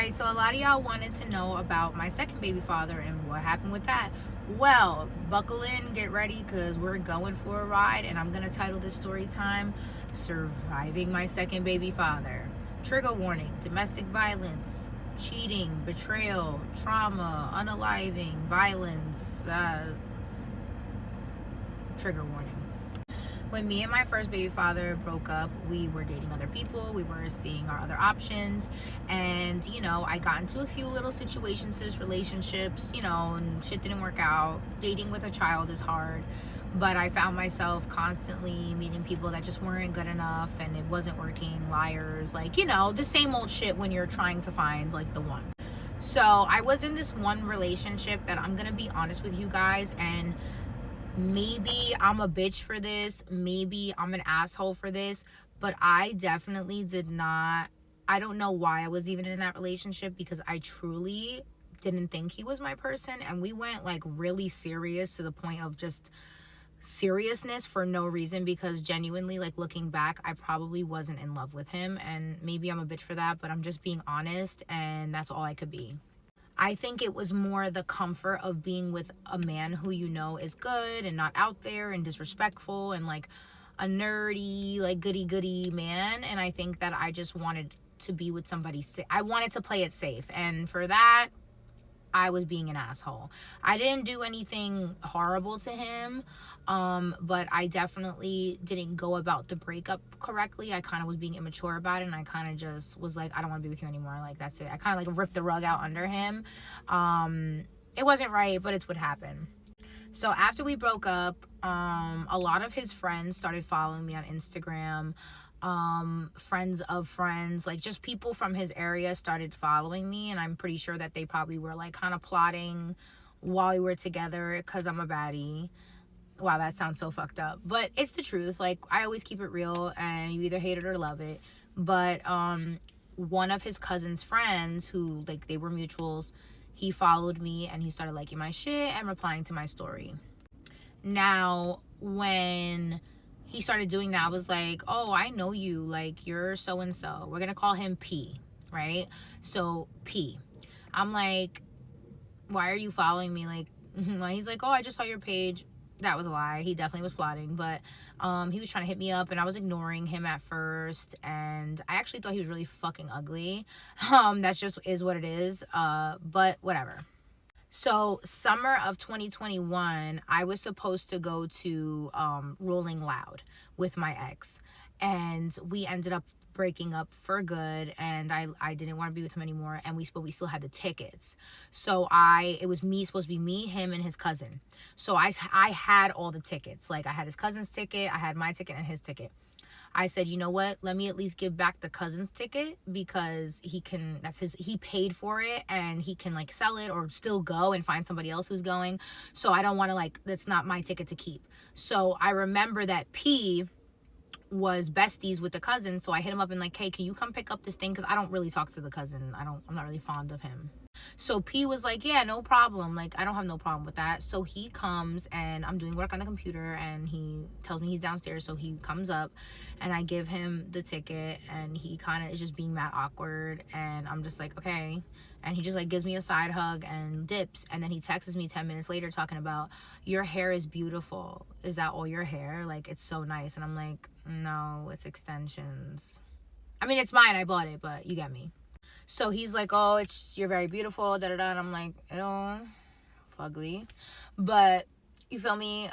right, so a lot of y'all wanted to know about my second baby father and what happened with that. Well, buckle in, get ready, because we're going for a ride, and I'm going to title this story time, Surviving My Second Baby Father. Trigger warning: domestic violence, cheating, betrayal, trauma, unaliving, violence, trigger warning. When me and my first baby father broke up, we were dating other people, we were seeing our other options, and I got into a few little situationships, relationships, and shit didn't work out. Dating with a child is hard, but I found myself constantly meeting people that just weren't good enough, and it wasn't working. Liars, the same old shit when you're trying to find the one. So I was in this one relationship that, I'm gonna be honest with you guys, and maybe I'm a bitch for this, maybe I'm an asshole for this, but I definitely did not, I don't know why I was even in that relationship, because I truly didn't think he was my person, and we went really serious, to the point of just seriousness for no reason, because genuinely, looking back, I probably wasn't in love with him, and maybe I'm a bitch for that, but I'm just being honest, and that's all I could be. I think it was more the comfort of being with a man who is good and not out there and disrespectful and a nerdy, goody man. And I think that I just wanted to be with somebody. I wanted to play it safe. And for that, I was being an asshole. I didn't do anything horrible to him, but I definitely didn't go about the breakup correctly. I kind of was being immature about it, and I kind of just was like, I don't want to be with you anymore. That's it. I kind of ripped the rug out under him. It wasn't right, but it's what happened. So after we broke up, a lot of his friends started following me on Instagram. Friends of friends, just people from his area started following me, and I'm pretty sure that they probably were kind of plotting while we were together, because I'm a baddie. Wow, that sounds so fucked up, but it's the truth. I always keep it real, and you either hate it or love it. But one of his cousin's friends, who they were mutuals, he followed me, and he started liking my shit and replying to my story. Now, when he started doing that, I was like, oh, I know you, you're so and so. We're gonna call him P, right? So P, I'm like, why are you following me? He's like, oh, I just saw your page. That was a lie. He definitely was plotting, but he was trying to hit me up, and I was ignoring him at first, and I actually thought he was really fucking ugly. That's just is what it is, but whatever. So summer of 2021, I was supposed to go to Rolling Loud with my ex, and we ended up breaking up for good, and I didn't want to be with him anymore, and we still had the tickets. So it was supposed to be me, him, and his cousin. So I had all the tickets. I had his cousin's ticket, I had my ticket, and his ticket. I said, you know what, let me at least give back the cousin's ticket, because he paid for it, and he can sell it or still go and find somebody else who's going. So I don't want to that's not my ticket to keep. So I remember that P was besties with the cousin, so I hit him up and hey, can you come pick up this thing, because I don't really talk to the cousin. I'm not really fond of him. So P was like, yeah, no problem, I don't have no problem with that. So he comes, and I'm doing work on the computer, and he tells me he's downstairs. So he comes up, and I give him the ticket, and he kind of is just being mad awkward, and I'm just like, okay. And he just gives me a side hug and dips, and then he texts me 10 minutes later talking about, your hair is beautiful, is that all your hair, it's so nice. And I'm like, no, it's extensions. I mean, it's mine, I bought it, but you get me. So he's like, oh, you're very beautiful, da da da. And I'm like, ew, fugly. But you feel me?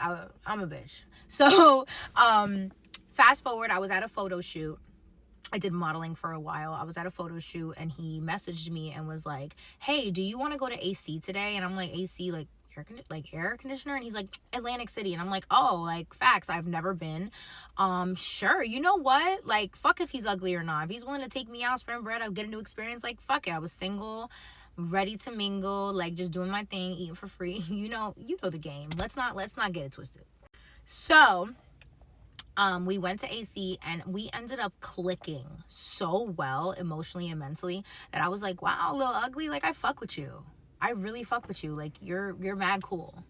I'm a bitch. So fast forward, I was at a photo shoot. I did modeling for a while. I was at a photo shoot, and he messaged me and was like, hey, do you want to go to AC today? And I'm like, AC, air conditioner? And he's like, Atlantic City. And I'm like, oh, facts, I've never been. Sure, you know what, fuck if he's ugly or not. If he's willing to take me out, spend bread, I'll get a new experience, fuck it. I was single, ready to mingle, just doing my thing, eating for free. You know the game. Let's not get it twisted. So we went to AC, and we ended up clicking so well emotionally and mentally that I was like, wow, little ugly, I fuck with you. I really fuck with you. You're mad cool.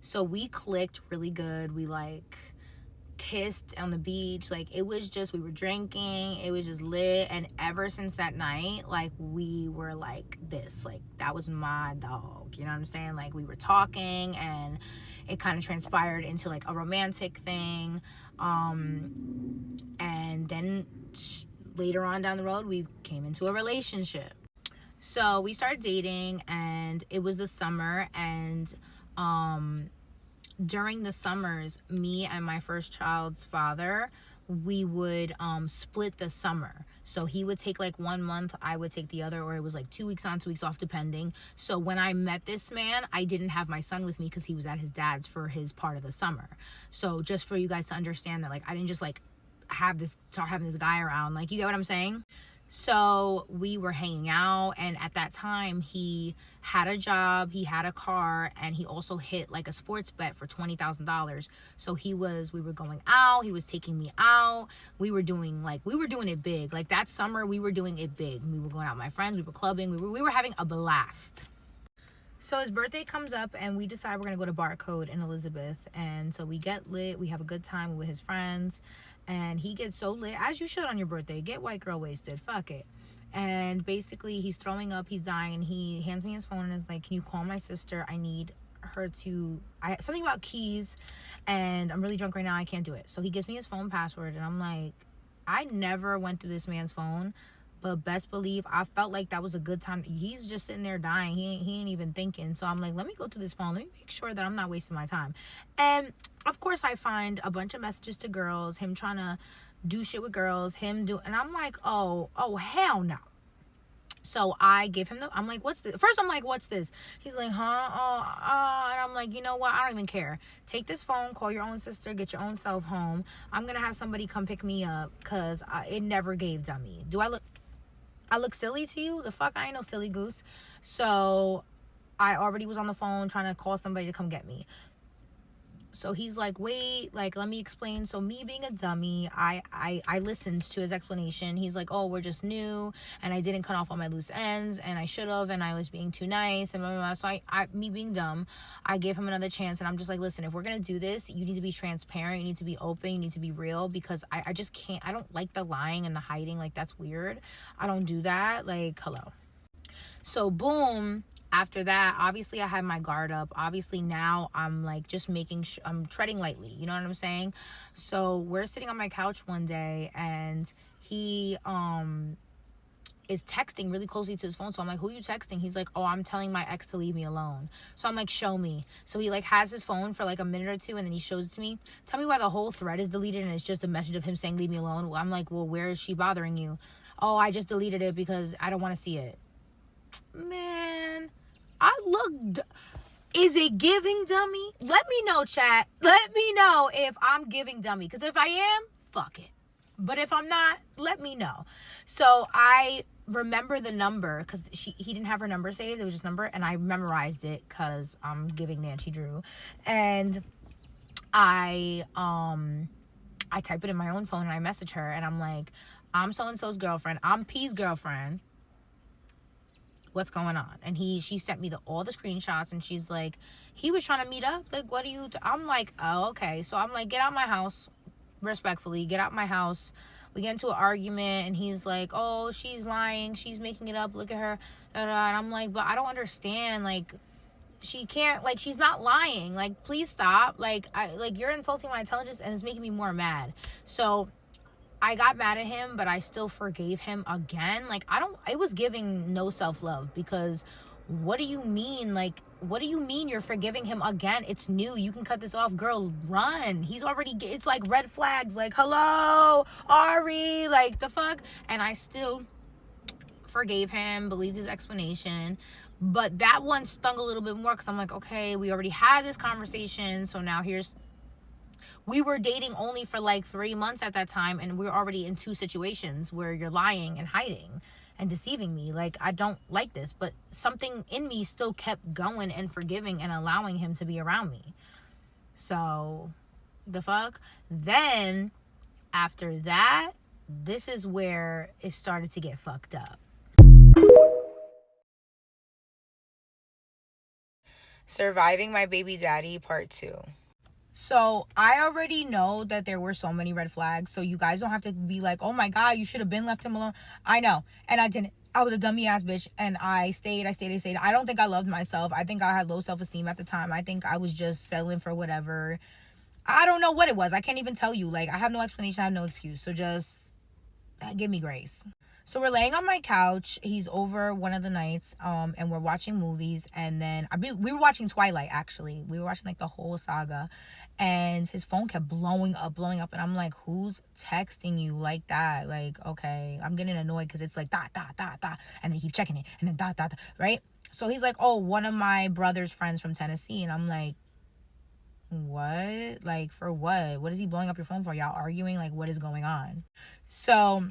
So we clicked really good. We kissed on the beach. Like, it was just, we were drinking, it was just lit. And ever since that night, like, we were like this, like, that was my dog, you know what I'm saying? Like, we were talking, and it kind of transpired into like a romantic thing. And then later on down the road, we came into a relationship. So we started dating, and it was the summer, and during the summers, me and my first child's father, we would split the summer. So he would take like 1 month, I would take the other, or it was like 2 weeks on, 2 weeks off, depending. So when I met this man, I didn't have my son with me because he was at his dad's for his part of the summer. So just for you guys to understand that, like, I didn't just like start having this guy around, like, you get what I'm saying? So we were hanging out, and at that time he had a job, he had a car, and he also hit like a sports bet for $20,000. So we were going out, he was taking me out, we were doing it big. Like, that summer we were doing it big. We were going out with my friends, we were clubbing, we were having a blast. So his birthday comes up, and we decide we're gonna go to Barcode in Elizabeth. And so we get lit, we have a good time with his friends, and he gets so lit, as you should on your birthday. Get white girl wasted, fuck it. And basically he's throwing up, he's dying. He hands me his phone and is like, can you call my sister? I need her to, something about keys, and I'm really drunk right now, I can't do it. So he gives me his phone password, and I'm like, I never went through this man's phone, but best believe I felt like that was a good time. He's just sitting there dying, he ain't even thinking. So I'm like, let me go through this phone, let me make sure that I'm not wasting my time. And of course I find a bunch of messages to girls, him trying to do shit with girls, and I'm like, oh hell no. So I give him I'm like, what's this? First I'm like, what's this? He's like, huh? And I'm like, you know what? I don't even care. Take this phone, call your own sister, get your own self home. I'm going to have somebody come pick me up, because it never gave dummy. Do I look silly to you? The fuck? I ain't no silly goose. So I already was on the phone trying to call somebody to come get me. So he's like, wait, like, let me explain. So me being a dummy, I listened to his explanation. He's like, oh, we're just new, and I didn't cut off all my loose ends, and I should have, and I was being too nice, and blah, blah, blah. So me being dumb, I gave him another chance, and I'm just like, listen, if we're gonna do this, you need to be transparent, you need to be open, you need to be real, because I just can't, I don't like the lying and the hiding. Like, that's weird. I don't do that. Like, hello. So boom, after that, obviously I had my guard up. Obviously now I'm like just I'm treading lightly, you know what I'm saying? So we're sitting on my couch one day, and he is texting really closely to his phone. So I'm like, who are you texting? He's like, oh, I'm telling my ex to leave me alone. So I'm like, show me. So he like has his phone for like a minute or two, and then he shows it to me. Tell me why the whole thread is deleted and it's just a message of him saying leave me alone. I'm like, well, where is she bothering you? Oh, I just deleted it because I don't want to see it. Man, is it giving dummy? Let me know, chat. Let me know if I'm giving dummy, because if I am, fuck it. But if I'm not, let me know. So I remember the number, because he didn't have her number saved. It was just number, and I memorized it because I'm giving Nancy Drew. And I type it in my own phone, and I message her, and I'm like, I'm so-and-so's girlfriend. I'm P's girlfriend. What's going on? And she sent me all the screenshots, and she's like, he was trying to meet up. Like, what do you I'm like, oh, okay. So I'm like, get out my house, respectfully, get out my house. We get into an argument, and he's like, oh, she's lying, she's making it up, look at her. And I'm like, but I don't understand. Like, she can't, like, she's not lying. Like, please stop. Like, you're insulting my intelligence, and it's making me more mad. So I got mad at him, but I still forgave him again. Like, it was giving no self-love, because what do you mean? Like, what do you mean you're forgiving him again? It's new. You can cut this off. Girl, run. He's already, it's like red flags. Like, hello, Ari, like, the fuck? And I still forgave him, believed his explanation. But that one stung a little bit more, because I'm like, okay, we already had this conversation, so now we were dating only for like 3 months at that time, and we're already in 2 situations where you're lying and hiding and deceiving me. Like, I don't like this, but something in me still kept going and forgiving and allowing him to be around me. So, the fuck? Then, after that, this is where it started to get fucked up. Surviving my baby daddy, part 2. So I already know that there were so many red flags. So you guys don't have to be like, oh my God, you should have been left him alone. I know. And I didn't. I was a dummy ass bitch. And I stayed. I don't think I loved myself. I think I had low self-esteem at the time. I think I was just settling for whatever. I don't know what it was. I can't even tell you. Like, I have no explanation. I have no excuse. So just give me grace. So we're laying on my couch. He's over one of the nights, and we're watching movies. And then we were watching Twilight, actually. We were watching like the whole saga, and his phone kept blowing up, and I'm like, who's texting you like that? Like, okay, I'm getting annoyed because it's like dot dot dot dot, and then you keep checking it, and then dot dot dot, right? So he's like, oh, one of my brother's friends from Tennessee, and I'm like, what? Like, for what? What is he blowing up your phone for? Y'all arguing? Like, what is going on? So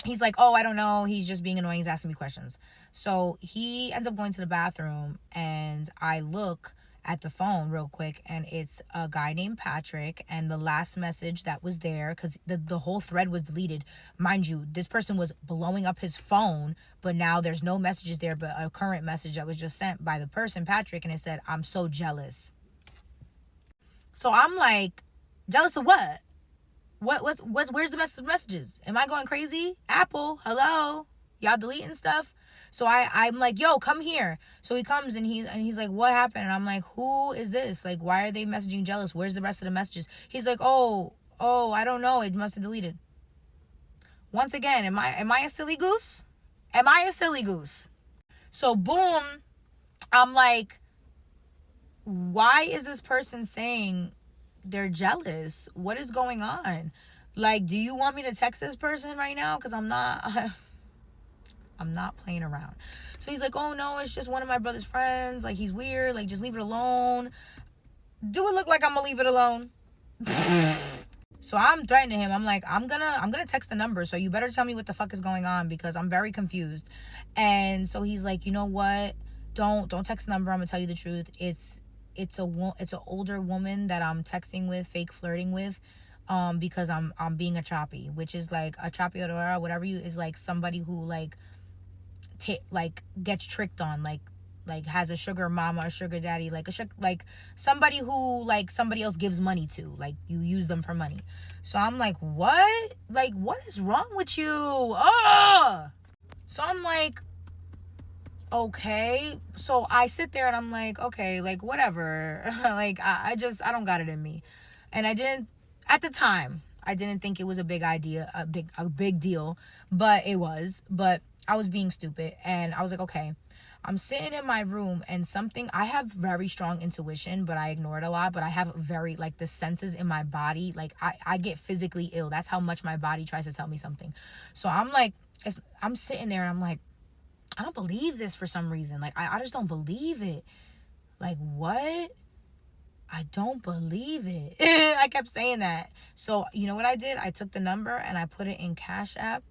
he's like, oh, I don't know. He's just being annoying. He's asking me questions. So he ends up going to the bathroom, and I look at the phone real quick, and it's a guy named Patrick, and the last message that was there, because the whole thread was deleted. Mind you, this person was blowing up his phone, but now there's no messages there, but a current message that was just sent by the person, Patrick, and it said, I'm so jealous. So I'm like, jealous of what? Where's the messages? Am I going crazy? Apple, hello? Y'all deleting stuff? So I'm like, yo, come here. So he comes, and he's like, what happened? And I'm like, who is this? Like, why are they messaging jealous? Where's the rest of the messages? He's like, oh, I don't know. It must have deleted. Once again, am I a silly goose? Am I a silly goose? So boom, I'm like, why is this person saying they're jealous? What is going on? Like, do you want me to text this person right now? Because I'm not playing around. So he's like, oh no, it's just one of my brother's friends. Like, he's weird. Like, just leave it alone. Do it look like I'm gonna leave it alone? So I'm threatening him. I'm like, I'm gonna text the number, so you better tell me what the fuck is going on, because I'm very confused. And so he's like, you know what? Don't text the number. I'm gonna tell you the truth. It's an older woman that I'm texting with, fake flirting with, because I'm being a choppy, which is like a choppy or whatever is like somebody who like gets tricked on, like has a sugar mama or sugar daddy, like somebody who like somebody else gives money to, like you use them for money. So I'm like, what? Like, what is wrong with you? So I'm like, okay. So I sit there and I'm like, okay, like whatever. Like I don't got it in me. And at the time, I didn't think it was a big idea, a big deal, but it was. But I was being stupid, and I was like, okay. I'm sitting in my room, and I have very strong intuition, but I ignore it a lot. But I have very, like, the senses in my body, like I get physically ill. That's how much my body tries to tell me something. So I'm like, I'm sitting there and I'm like, I don't believe this for some reason. Like, I just don't believe it. Like, what? I don't believe it. I kept saying that. So, you know what I did? I took the number and I put it in Cash App.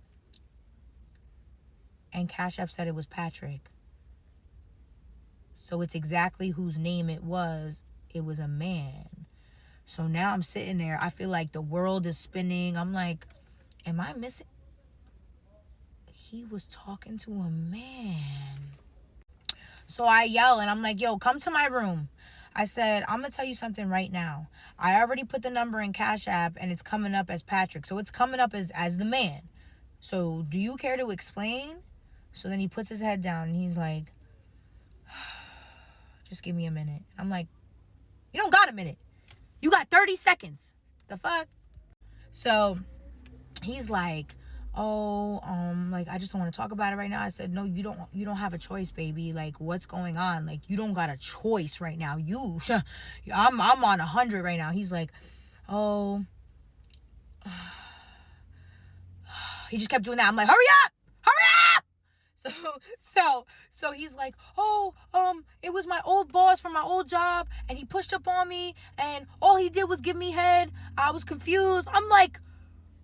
And Cash App said it was Patrick. So it's exactly whose name it was. It was a man. So now I'm sitting there. I feel like the world is spinning. I'm like, am I missing? He was talking to a man. So I yell and I'm like, yo, come to my room. I said, I'm going to tell you something right now. I already put the number in Cash App and it's coming up as Patrick. So it's coming up as the man. So do you care to explain? So then he puts his head down and he's like, just give me a minute. I'm like, you don't got a minute. You got 30 seconds. The fuck? So he's like, oh, like, I just don't want to talk about it right now. I said, no, you don't have a choice, baby. Like, what's going on? Like, you don't got a choice right now. I'm on 100 right now. He's like, oh, he just kept doing that. I'm like, hurry up. So he's like, oh, it was my old boss from my old job, and he pushed up on me, and all he did was give me head. I was confused. I'm like,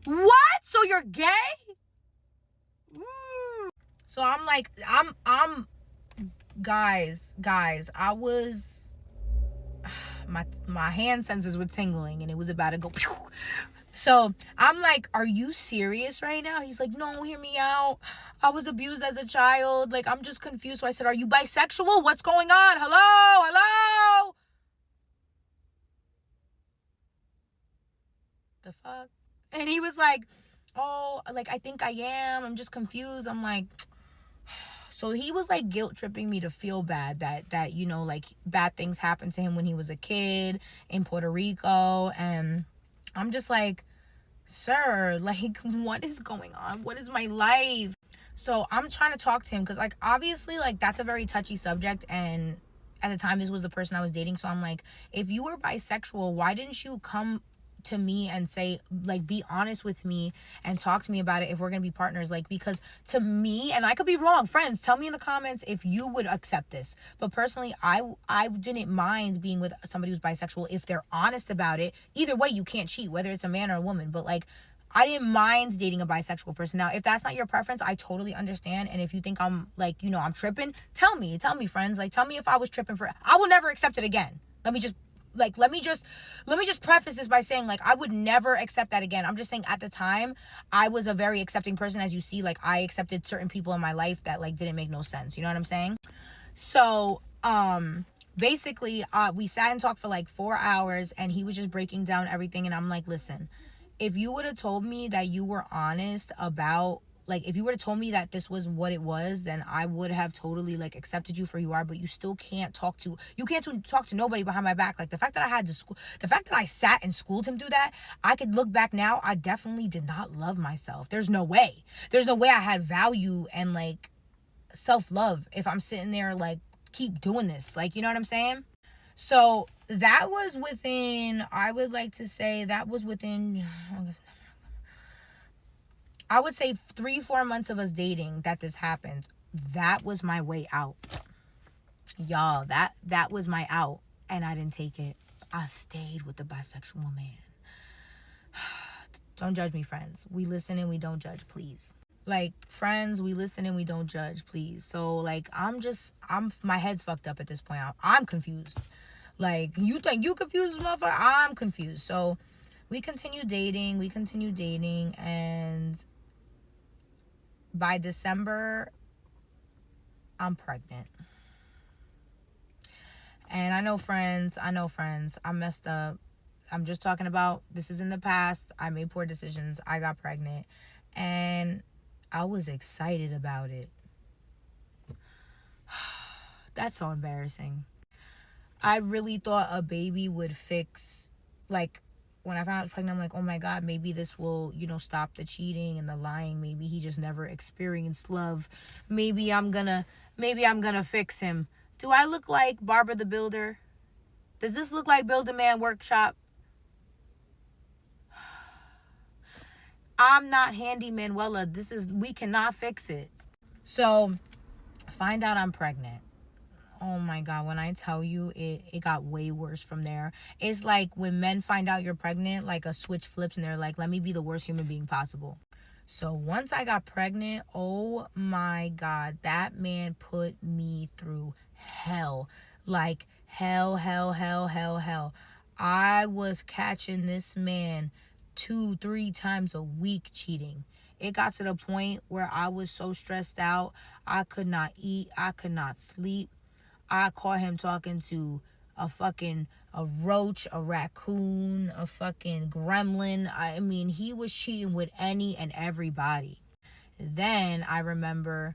what? So you're gay? So I'm like, I'm guys, I was, my hand senses were tingling, and it was about to go pew. So I'm like, are you serious right now? He's like, no, hear me out. I was abused as a child. Like, I'm just confused. So I said, are you bisexual? What's going on? Hello? the fuck? And he was like, oh, like, I think I am. I'm just confused. I'm like, so he was like guilt tripping me to feel bad that you know, like, bad things happened to him when he was a kid in Puerto Rico. And I'm just like, sir, like, what is going on? What is my life? So I'm trying to talk to him because, like, obviously, like, that's a very touchy subject. And at the time, this was the person I was dating. So I'm like, if you were bisexual, why didn't you come to me and say, like, be honest with me and talk to me about it if we're gonna be partners? Like, because to me, and I could be wrong, friends, tell me in the comments if you would accept this. But personally, I didn't mind being with somebody who's bisexual if they're honest about it. Either way, you can't cheat, whether it's a man or a woman. But, like, I didn't mind dating a bisexual person. Now, if that's not your preference, I totally understand. And if you think I'm, like, you know, I'm tripping, tell me, friends. Like, tell me if I was tripping I will never accept it again. Let me just preface this by saying, like, I would never accept that again. I'm just saying, at the time, I was a very accepting person. As you see, like, I accepted certain people in my life that, like, didn't make no sense. You know what I'm saying? So, basically, we sat and talked for like 4 hours, and he was just breaking down everything. And I'm like, listen, if you would have told me that you were honest about, like, if you would have told me that this was what it was, then I would have totally, like, accepted you for who you are. But you still can't talk to nobody behind my back. Like, the fact that I sat and schooled him through that, I could look back now, I definitely did not love myself. There's no way I had value and, like, self-love if I'm sitting there, like, keep doing this. Like, you know what I'm saying? So that was within, I would like to say that was within, I would say 3-4 months of us dating that this happened. That was my way out. Y'all, that was my out. And I didn't take it. I stayed with the bisexual man. Don't judge me, friends. We listen and we don't judge, please. Like, friends, we listen and we don't judge, please. So, like, my head's fucked up at this point. I'm confused. Like, you think you confused, motherfucker? I'm confused. So we continue dating, and by December, I'm pregnant. And I know, friends, I messed up. I'm just talking about, this is in the past. I made poor decisions. I got pregnant, and I was excited about it. That's so embarrassing. I really thought a baby would fix, like, when I found out I was pregnant, I'm like, oh my God, maybe this will, you know, stop the cheating and the lying. Maybe he just never experienced love. Maybe I'm gonna fix him. Do I look like Barbara the Builder? Does this look like Build a Man Workshop? I'm not Handy Manuela. We cannot fix it. So, find out I'm pregnant. Oh my God, when I tell you, it got way worse from there. It's like when men find out you're pregnant, like a switch flips and they're like, let me be the worst human being possible. So once I got pregnant, oh my God, that man put me through hell. Like hell. I was catching this man 2-3 times a week cheating. It got to the point where I was so stressed out, I could not eat, I could not sleep. I caught him talking to a roach, a raccoon, a fucking gremlin. I mean, he was cheating with any and everybody. Then I remember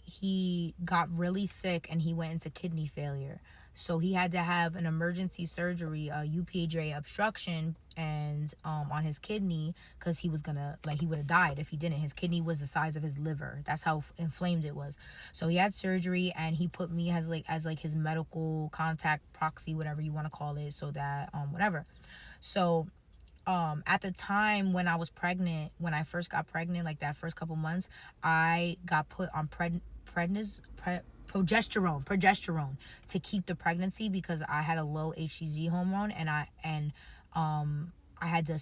he got really sick and he went into kidney failure. So he had to have an emergency surgery, a UPJ obstruction, and on his kidney, because he was gonna, like, he would have died if he didn't. His kidney was the size of his liver. That's how inflamed it was. So he had surgery, and he put me as his medical contact proxy, whatever you want to call it, so that whatever. So at the time when I was pregnant, when I first got pregnant, like that first couple months, I got put on progesterone to keep the pregnancy, because I had a low HCG hormone, and I had to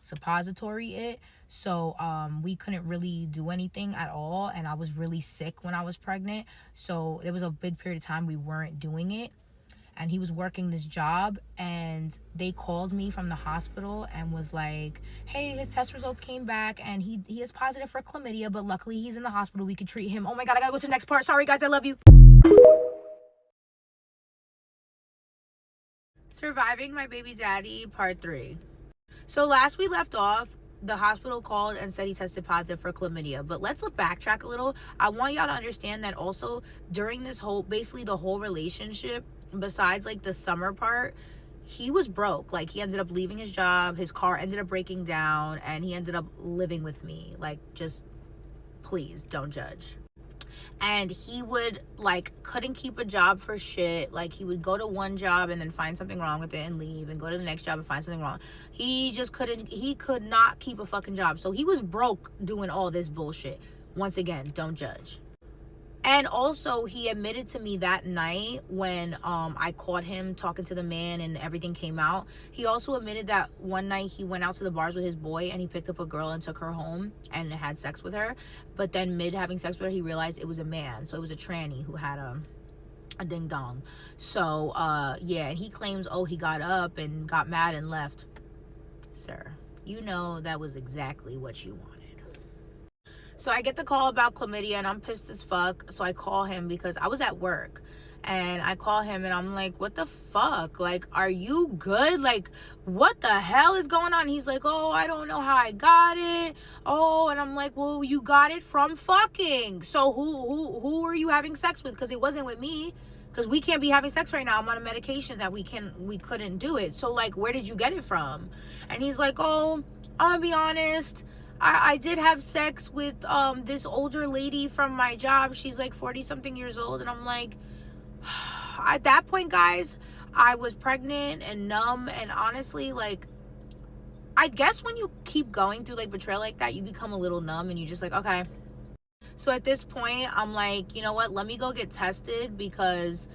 suppository it, so we couldn't really do anything at all, and I was really sick when I was pregnant, so there was a big period of time we weren't doing it. And he was working this job, and they called me from the hospital and was like, hey, his test results came back and he is positive for chlamydia, but luckily he's in the hospital, we could treat him. Oh my God, I gotta go to the next part. Sorry guys, I love you. Surviving my baby daddy, part 3. So last we left off, the hospital called and said he tested positive for chlamydia. But let's backtrack a little. I want y'all to understand that also during this whole, basically the whole relationship, besides like the summer part, he was broke. Like, he ended up leaving his job, his car ended up breaking down, and he ended up living with me. Like, just please don't judge. And he would like couldn't keep a job for shit. Like, he would go to one job and then find something wrong with it and leave, and go to the next job and find something wrong. He could not keep a fucking job. So he was broke doing all this bullshit. Once again, don't judge. And also, he admitted to me that night when I caught him talking to the man and everything came out. He also admitted that one night he went out to the bars with his boy and he picked up a girl and took her home and had sex with her. But then mid having sex with her, he realized it was a man. So it was a tranny who had a ding dong. So yeah, and he claims, oh, he got up and got mad and left. Sir, you know that was exactly what you wanted. So I get the call about chlamydia and I'm pissed as fuck. So I call him because I was at work, and I call him and I'm like, what the fuck? Like, are you good? Like, what the hell is going on? He's like, oh, I don't know how I got it. Oh, and I'm like, well, you got it from fucking. So who are you having sex with? Because it wasn't with me. Because we can't be having sex right now. I'm on a medication that we couldn't do it. So like, where did you get it from? And he's like, oh, I'm gonna be honest, I did have sex with this older lady from my job. She's like 40 something years old. And I'm like, at that point, guys, I was pregnant and numb. And honestly, like, I guess when you keep going through like betrayal like that, you become a little numb and you just like, okay. So at this point, I'm like, you know what? Let me go get tested, because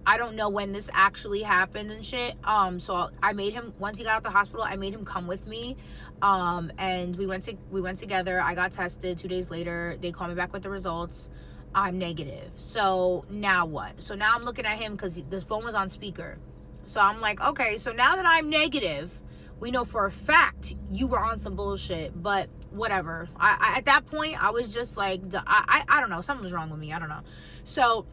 I don't know when this actually happened and shit. So I made him, once he got out the hospital, I made him come with me. And we went together. I got tested. 2 days later, they called me back with the results. I'm negative. So now what? So now I'm looking at him because the phone was on speaker. So I'm like, okay, so now that I'm negative, we know for a fact you were on some bullshit, but whatever. I at that point, I was just like, I don't know. Something was wrong with me. I don't know. So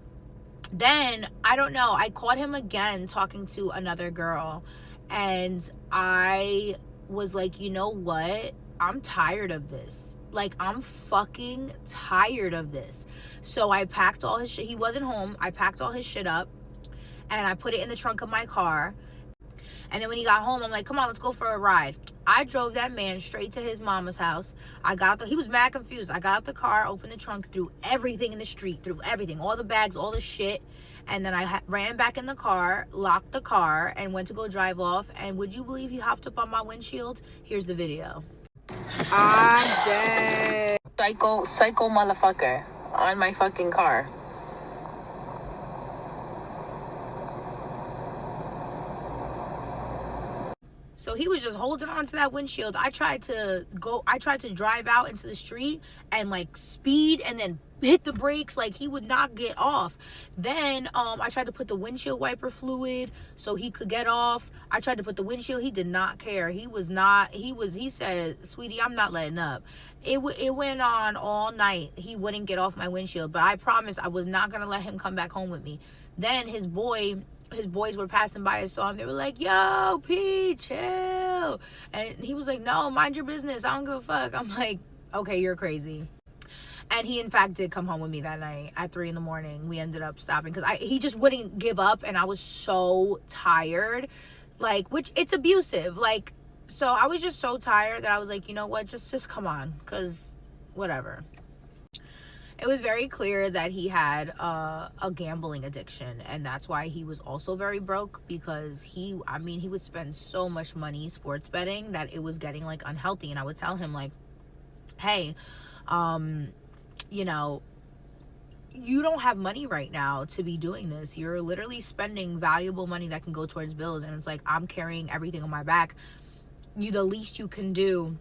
then, I don't know, I caught him again talking to another girl, and I was like, you know what? I'm tired of this. Like, I'm fucking tired of this. So I packed all his shit. He wasn't home. I packed all his shit up and I put it in the trunk of my car. And then when he got home, I'm like, come on, let's go for a ride. I drove that man straight to his mama's house. He was mad confused. I got out the car, opened the trunk, threw everything in the street, threw everything, all the bags, all the shit. And then I ran back in the car, locked the car, and went to go drive off. And would you believe he hopped up on my windshield? Here's the video. I'm dead. Psycho motherfucker on my fucking car. So he was just holding on to that windshield. I tried to drive out into the street and like speed and then hit the brakes. Like, he would not get off. Then I tried to put the windshield wiper fluid so he could get off. I tried to put the windshield. He did not care. He said, sweetie, I'm not letting up. It went on all night. He wouldn't get off my windshield, but I promised I was not going to let him come back home with me. Then his boys were passing by and saw him. They were like, yo, P, chill. And he was like, no, mind your business. I don't give a fuck. I'm like, okay, you're crazy. And he, in fact, did come home with me that night at 3 a.m. We ended up stopping because he just wouldn't give up. And I was so tired. Like, which, it's abusive. Like, so I was just so tired that I was like, you know what? Just come on. Because whatever. It was very clear that he had a gambling addiction, and that's why he was also very broke, because he would spend so much money sports betting that it was getting like unhealthy. And I would tell him like, hey, you know, you don't have money right now to be doing this. You're literally spending valuable money that can go towards bills, and it's like, I'm carrying everything on my back. The least you can do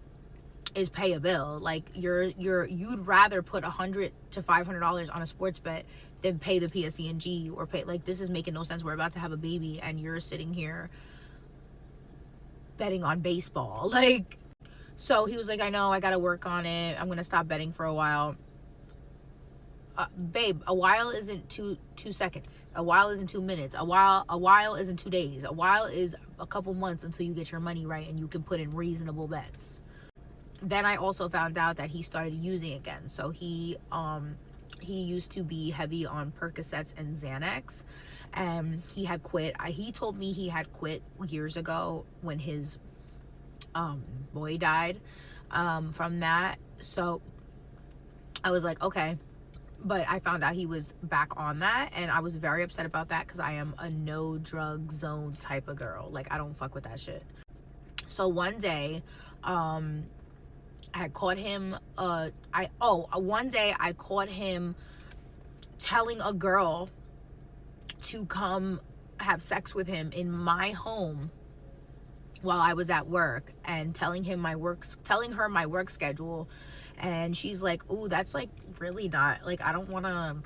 is pay a bill. Like, you'd rather put $100 to $500 on a sports bet than pay the PSE&G or pay, like, this is making no sense. We're about to have a baby and you're sitting here betting on baseball. Like, so he was like, I know, I gotta work on it. I'm gonna stop betting for a while. babe, a while isn't two seconds. A while isn't 2 minutes. A while isn't 2 days. A while is a couple months until you get your money right and you can put in reasonable bets. Then I also found out that he started using again. So he used to be heavy on Percocets and Xanax, and he had quit. He told me he had quit years ago when his boy died from that. So I was like, okay. But I found out he was back on that, and I was very upset about that because I am a no drug zone type of girl. Like, I don't fuck with that shit. So one day, I caught him one day I caught him telling a girl to come have sex with him in my home while I was at work, and telling her my work schedule. And she's like, ooh, that's like really not, like, I don't want to,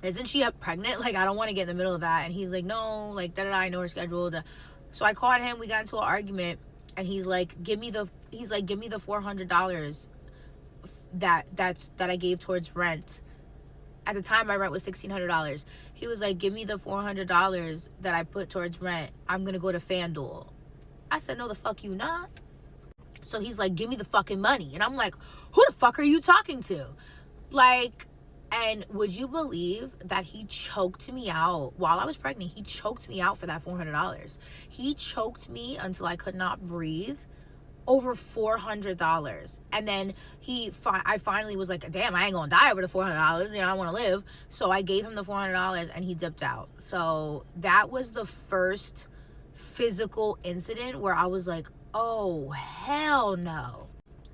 isn't she pregnant? Like, I don't want to get in the middle of that. And he's like, no, like, I know her schedule. So I caught him, we got into an argument, and he's like, give me the $400 that I gave towards rent. At the time, my rent was $1,600. He was like, give me the $400 that I put towards rent. I'm going to go to FanDuel. I said, no, the fuck you not. So he's like, give me the fucking money. And I'm like, who the fuck are you talking to? Like, and would you believe that he choked me out while I was pregnant? He choked me out for that $400. He choked me until I could not breathe, over $400. And then I finally was like, damn, I ain't gonna die over the $400. You know, I want to live. So I gave him the $400 and he dipped out. So that was the first physical incident where I was like, oh, hell no.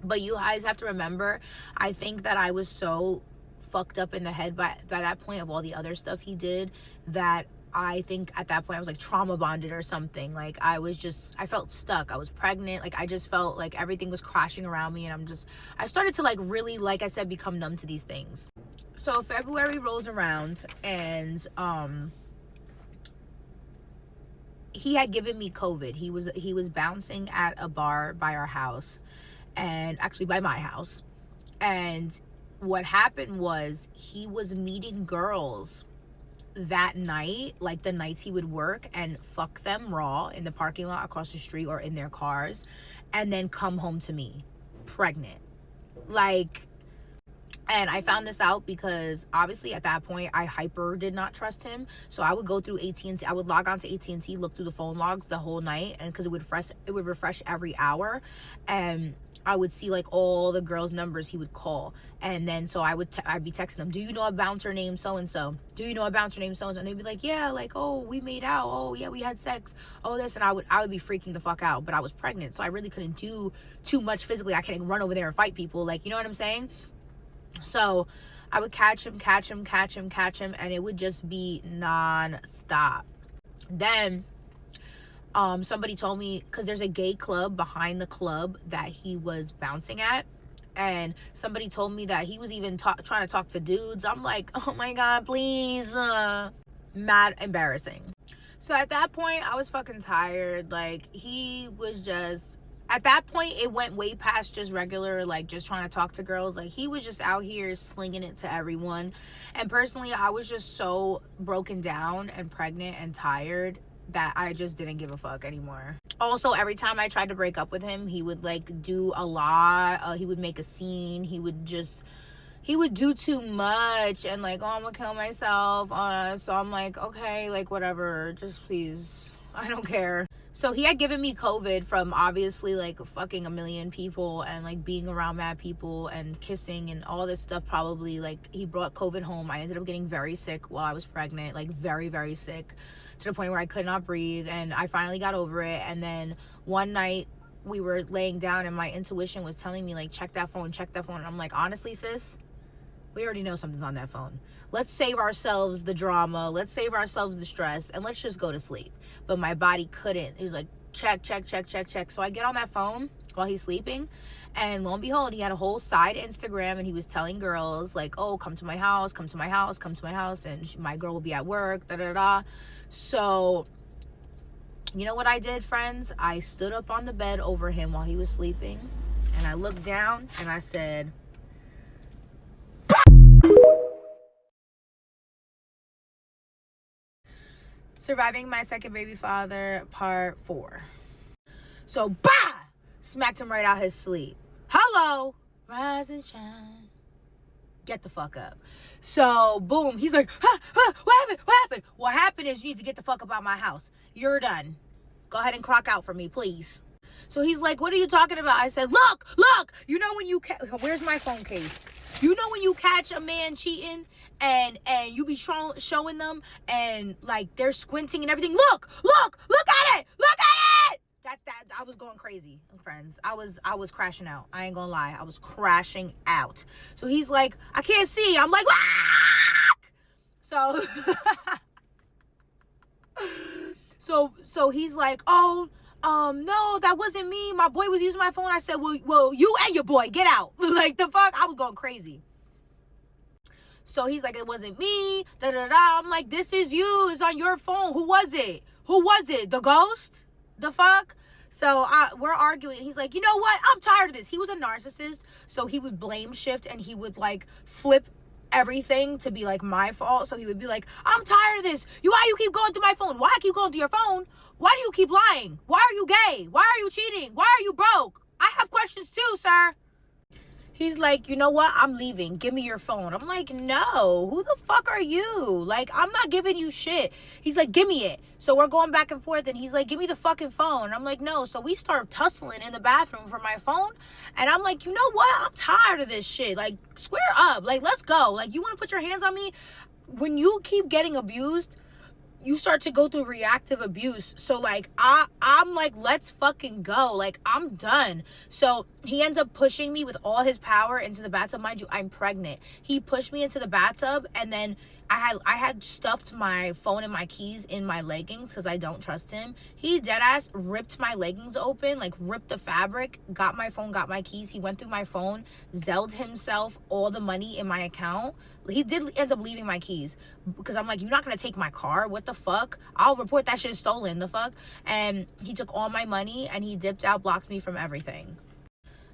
But you guys have to remember, I think that I was so fucked up in the head by that point of all the other stuff he did, that I think at that point I was like trauma bonded or something. Like, I felt stuck. I was pregnant. Like, I just felt like everything was crashing around me, and I started to like really, like I said, become numb to these things. So February rolls around, and he had given me COVID. He was bouncing at a bar by our house, and actually by my house. And what happened was, he was meeting girls that night, like the nights he would work, and fuck them raw in the parking lot across the street or in their cars, and then come home to me pregnant. Like, and I found this out because obviously at that point I did not trust him. So I would go through AT&T. I would log on to AT&T, look through the phone logs the whole night, and because it would refresh every hour, and I would see like all the girls' numbers he would call. And then so I'd be texting them, do you know a bouncer named so and so? Do you know a bouncer named so and so? And they'd be like, yeah, like, oh, we made out, oh yeah, we had sex, oh this. And I would be freaking the fuck out. But I was pregnant, so I really couldn't do too much physically. I couldn't run over there and fight people, like, you know what I'm saying? So I would catch him, and it would just be non-stop. Then somebody told me, because there's a gay club behind the club that he was bouncing at, and somebody told me that he was even trying to talk to dudes. I'm like, oh my god, please. Mad embarrassing. So at that point I was fucking tired. Like, he was just, at that point it went way past just regular, like, just trying to talk to girls. Like, he was just out here slinging it to everyone. And personally, I was just so broken down and pregnant and tired that I just didn't give a fuck anymore. Also, every time I tried to break up with him, he would like do a lot. He would make a scene. He would do too much, and like, oh, I'm gonna kill myself. So I'm like, okay, like, whatever, just please, I don't care. So he had given me COVID from obviously like fucking a million people and like being around mad people and kissing and all this stuff. Probably like he brought COVID home. I ended up getting very sick while I was pregnant, like very, very sick, to the point where I could not breathe. And I finally got over it. And then one night we were laying down and my intuition was telling me like, check that phone. And I'm like, honestly, sis, we already know something's on that phone. Let's save ourselves the drama. Let's save ourselves the stress, and let's just go to sleep. But my body couldn't. It was like, check. So I get on that phone while he's sleeping, and lo and behold, he had a whole side Instagram, and he was telling girls like, oh, come to my house, and my girl will be at work, So you know what I did, friends? I stood up on the bed over him while he was sleeping, and I looked down and I said, Surviving my second baby father, part 4. So, bah! Smacked him right out his sleep. Hello! Rise and shine. Get the fuck up. So, boom. He's like, what happened? What happened? What happened is you need to get the fuck up out my house. You're done. Go ahead and clock out for me, please. So he's like, what are you talking about? I said, look, you know when you, where's my phone case? You know when you catch a man cheating and you be showing them and like they're squinting and everything. Look at it. That's that. I was going crazy, friends. I was crashing out. I ain't gonna lie. I was crashing out. So he's like, I can't see. I'm like, so, so he's like, oh, no, that wasn't me. My boy was using my phone. I said, well, you and your boy, get out. Like, the fuck? I was going crazy. So he's like, it wasn't me. I'm like, this is you. It's on your phone. Who was it? The ghost? The fuck? So we're arguing. He's like, you know what? I'm tired of this. He was a narcissist. So he would blame shift and he would like flip everything to be like my fault. So he would be like, I'm tired of this. Why you keep going through my phone? Why I keep going through your phone? Why do you keep lying? Why are you gay? Why are you cheating? Why are you broke? I have questions too, sir. He's like, you know what? I'm leaving. Give me your phone. I'm like, no. Who the fuck are you? Like, I'm not giving you shit. He's like, give me it. So we're going back and forth. And he's like, give me the fucking phone. I'm like, no. So we start tussling in the bathroom for my phone. And I'm like, you know what? I'm tired of this shit. Like, square up. Like, let's go. Like, you want to put your hands on me? When you keep getting abused, you start to go through reactive abuse. So like I'm like, let's fucking go. Like, I'm done. So he ends up pushing me with all his power into the bathtub. Mind you, I'm pregnant. He pushed me into the bathtub, and then I had stuffed my phone and my keys in my leggings because I don't trust him. He deadass ripped my leggings open, like ripped the fabric, got my phone, got my keys. He went through my phone, Zelled himself all the money in my account. He did end up leaving my keys because I'm like, you're not going to take my car. What the fuck? I'll report that shit stolen. The fuck? And he took all my money and he dipped out, blocked me from everything.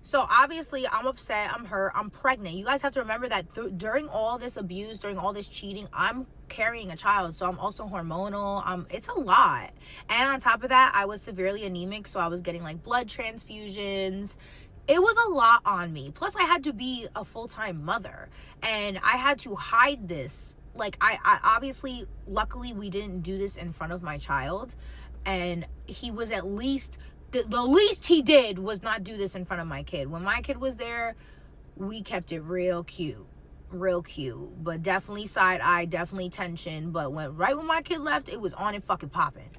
So obviously I'm upset, I'm hurt, I'm pregnant. You guys have to remember that during all this abuse, during all this cheating, I'm carrying a child. So I'm also hormonal. It's a lot. And on top of that, I was severely anemic. So I was getting like blood transfusions. It was a lot on me. Plus I had to be a full-time mother and I had to hide this. Like I obviously, luckily we didn't do this in front of my child, and he was at least, the least he did was not do this in front of my kid. When my kid was there, we kept it real cute, but definitely side eye, definitely tension. But right when my kid left, it was on and fucking popping.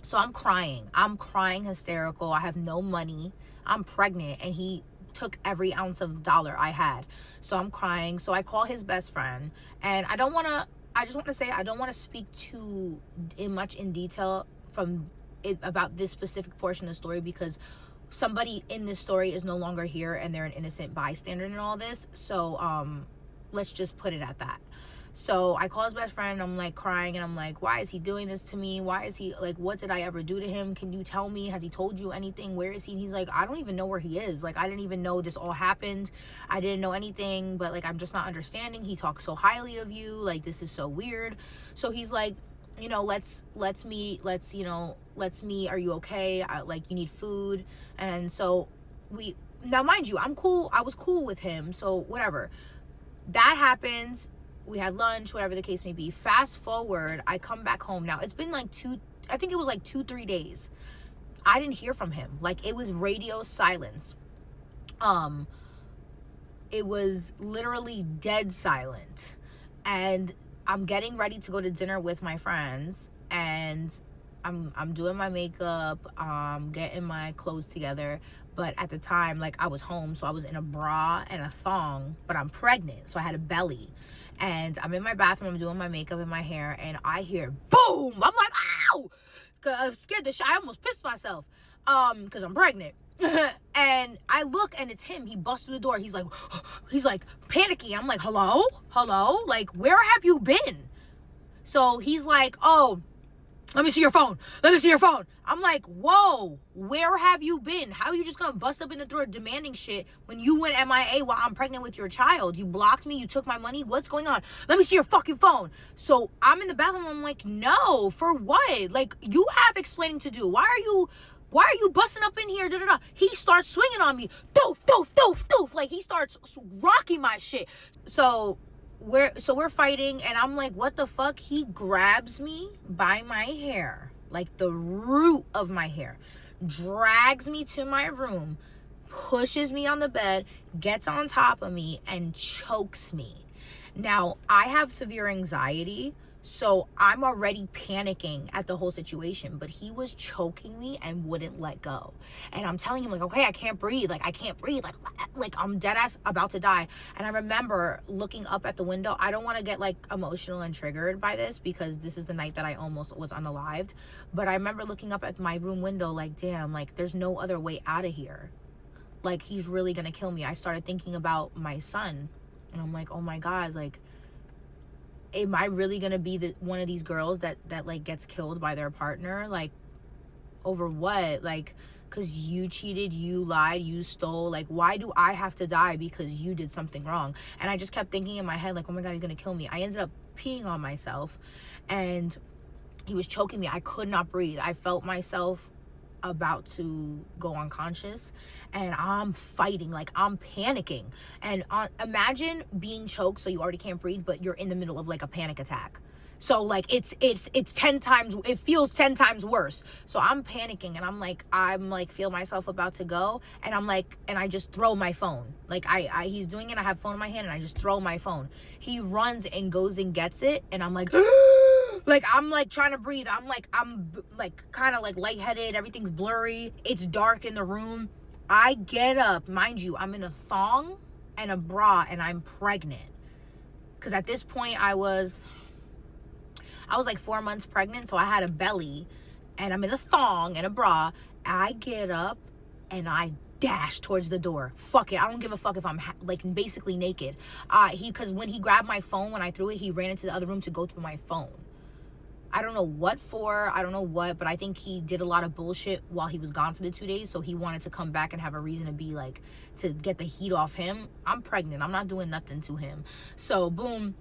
So I'm crying hysterical. I have no money. I'm pregnant and he took every ounce of dollar I had. So I'm crying. So I call his best friend, and I just want to say I don't want to speak too much in detail about this specific portion of the story, because somebody in this story is no longer here and they're an innocent bystander in all this. So let's just put it at that. So I call his best friend, I'm like crying, and I'm like, why is he doing this to me? Why is he like, what did I ever do to him? Can you tell me? Has he told you anything? Where is he? And he's like, I don't even know where he is. Like, I didn't even know this all happened. I didn't know anything, but like, I'm just not understanding. He talks so highly of you. Like, this is so weird. So he's like, you know, let's meet. Are you okay? Like, you need food. And so now mind you, I'm cool. I was cool with him. So whatever. That happens. We had lunch, whatever the case may be. Fast forward, I come back home. Now, it's been like 2-3 days. I didn't hear from him. Like, it was radio silence. It was literally dead silent. And I'm getting ready to go to dinner with my friends, and I'm doing my makeup, getting my clothes together. But at the time, like, I was home, so I was in a bra and a thong, but I'm pregnant, so I had a belly. And I'm in my bathroom, I'm doing my makeup and my hair, and I hear boom. I'm like, ow! Cause I scared the shit. I almost pissed myself, cause I'm pregnant. And I look, and it's him. He busts through the door. He's like panicky. I'm like, hello, like, where have you been? So he's like, oh, Let me see your phone. Let me see your phone. I'm like, whoa, where have you been? How are you just gonna bust up in the door demanding shit when you went MIA while I'm pregnant with your child? You blocked me, you took my money. What's going on? Let me see your fucking phone. So I'm in the bathroom. I'm like, no, for what? Like, you have explaining to do. Why are you busting up in here? Da, da, da. He starts swinging on me. Doof, doof, doof, doof. Like, he starts rocking my shit. So we're fighting, and I'm like, what the fuck? He grabs me by my hair, like the root of my hair, drags me to my room, pushes me on the bed, gets on top of me, and chokes me. Now, I have severe anxiety, so I'm already panicking at the whole situation, but he was choking me and wouldn't let go. And I'm telling him, like, okay, I can't breathe. Like, I can't breathe. Like I'm dead ass about to die. And I remember looking up at the window. I don't want to get, like, emotional and triggered by this because this is the night that I almost was unalived. But I remember looking up at my room window, like, damn, like, there's no other way out of here. Like, he's really going to kill me. I started thinking about my son. And I'm like, oh my God, like, am I really gonna be one of these girls that like gets killed by their partner? Like, over what? Like, because you cheated, you lied, you stole. Like, why do I have to die because you did something wrong? And I just kept thinking in my head, like, oh my God, he's gonna kill me. I ended up peeing on myself, and he was choking me. I could not breathe. I felt myself about to go unconscious, and I'm fighting, like, I'm panicking. And imagine being choked so you already can't breathe, but you're in the middle of, like, a panic attack. So, like, it's 10 times, it feels 10 times worse. So I'm panicking, and I'm like feel myself about to go, and I'm like, and I just throw my phone. Like, he's doing it, I have phone in my hand, and I just throw my phone. He runs and goes and gets it, and I'm like, like, I'm like trying to breathe. I'm like kind of like lightheaded. Everything's blurry. It's dark in the room. I get up. Mind you, I'm in a thong and a bra, and I'm pregnant. Because at this point, I was like 4 months pregnant, so I had a belly, and I'm in a thong and a bra. I get up, and I dash towards the door. Fuck it. I don't give a fuck if I'm like basically naked. Because when he grabbed my phone, when I threw it, he ran into the other room to go through my phone. I don't know what for, I don't know what, but I think he did a lot of bullshit while he was gone for the 2 days, so he wanted to come back and have a reason to be like, to get the heat off him. I'm pregnant. I'm not doing nothing to him. So, boom,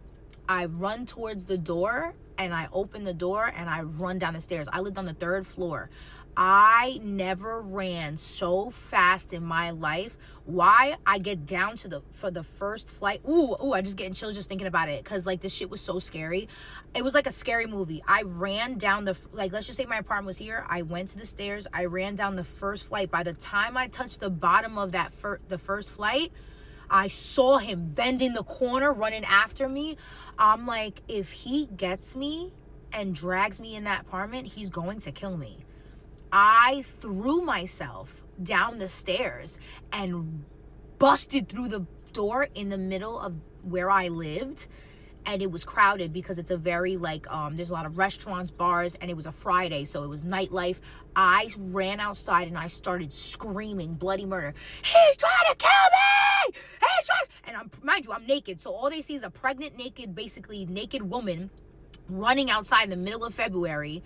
I run towards the door, and I open the door, and I run down the stairs. I lived on the 3rd floor. I never ran so fast in my life. Why? I get down for the first flight. Ooh, I just getting chills just thinking about it, because, like, this shit was so scary. It was like a scary movie. I ran down like, let's just say my apartment was here. I went to the stairs. I ran down the first flight. By the time I touched the bottom of that the first flight, I saw him bending the corner, running after me. I'm like, if he gets me and drags me in that apartment, he's going to kill me. I threw myself down the stairs and busted through the door in the middle of where I lived. And it was crowded because it's a very, like, there's a lot of restaurants, bars, and it was a Friday, so it was nightlife. I ran outside and I started screaming bloody murder. He's trying to kill me! He's trying. And mind you, I'm naked, so all they see is a pregnant, basically naked woman running outside in the middle of February.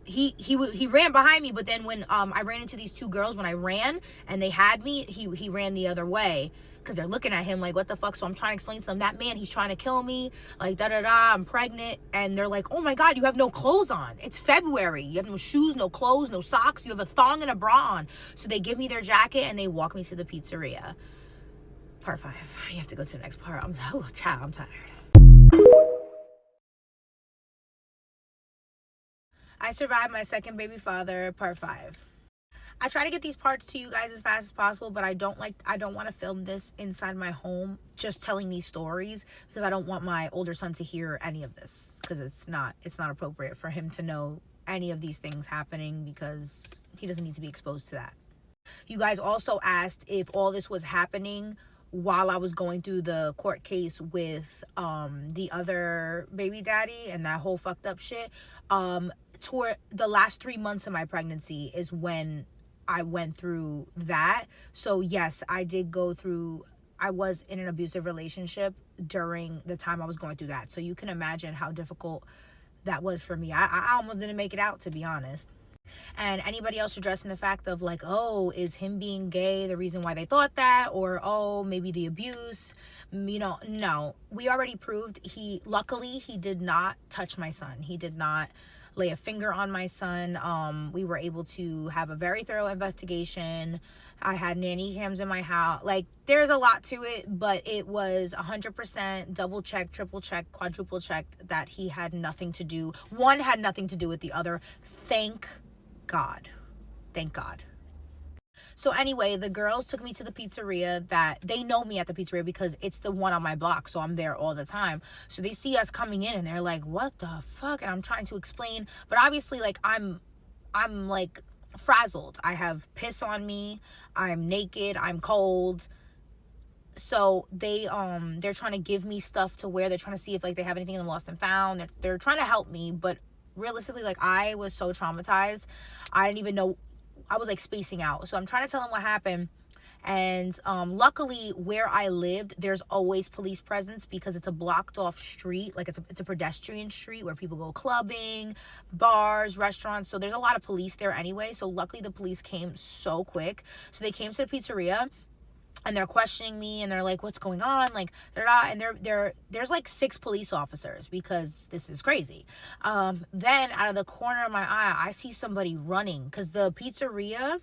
He ran behind me, but then when I ran into these 2 girls, when I ran and they had me, he ran the other way because they're looking at him like, what the fuck? So I'm trying to explain to them, that man, he's trying to kill me, like, da-da-da, I'm pregnant. And they're like, oh my God, you have no clothes on. It's February. You have no shoes, no clothes, no socks. You have a thong and a bra on. So they give me their jacket and they walk me to the pizzeria. Part 5. You have to go to the next part. I'm tired. I survived my second baby father, part 5. I try to get these parts to you guys as fast as possible, but I don't want to film this inside my home, just telling these stories, because I don't want my older son to hear any of this, because it's not appropriate for him to know any of these things happening, because he doesn't need to be exposed to that. You guys also asked if all this was happening while I was going through the court case with the other baby daddy and that whole fucked up shit. Toward the last 3 months of my pregnancy is when I went through that. So yes, I did go through, I was in an abusive relationship during the time I was going through that. So you can imagine how difficult that was for me. I almost didn't make it out, to be honest. And anybody else addressing the fact of like, oh, is him being gay the reason why they thought that, or oh, maybe the abuse, no, we already proved luckily he did not touch my son. He did not lay a finger on my son. We were able to have a very thorough investigation. I had nanny cams in my house. Like, there's a lot to it, but it was 100% double checked, triple checked, quadruple checked that he had nothing to do. One had nothing to do with the other. Thank God. Thank God. So anyway, the girls took me to the pizzeria that they know me at the pizzeria because it's the one on my block. So I'm there all the time. So they see us coming in and they're like, what the fuck? And I'm trying to explain. But obviously, like, I'm like frazzled. I have piss on me. I'm naked. I'm cold. So they're trying to give me stuff to wear. They're trying to see if like they have anything in the lost and found. They're trying to help me, but realistically, like, I was so traumatized. I didn't even know. I was like spacing out. So I'm trying to tell them what happened. And luckily where I lived, there's always police presence because it's a blocked off street. Like, it's a pedestrian street where people go clubbing, bars, restaurants. So there's a lot of police there anyway. So luckily the police came so quick. So they came to the pizzeria and they're questioning me and they're like, what's going on? Like, and there's like 6 police officers because this is crazy. Then out of the corner of my eye, I see somebody running because the pizzeria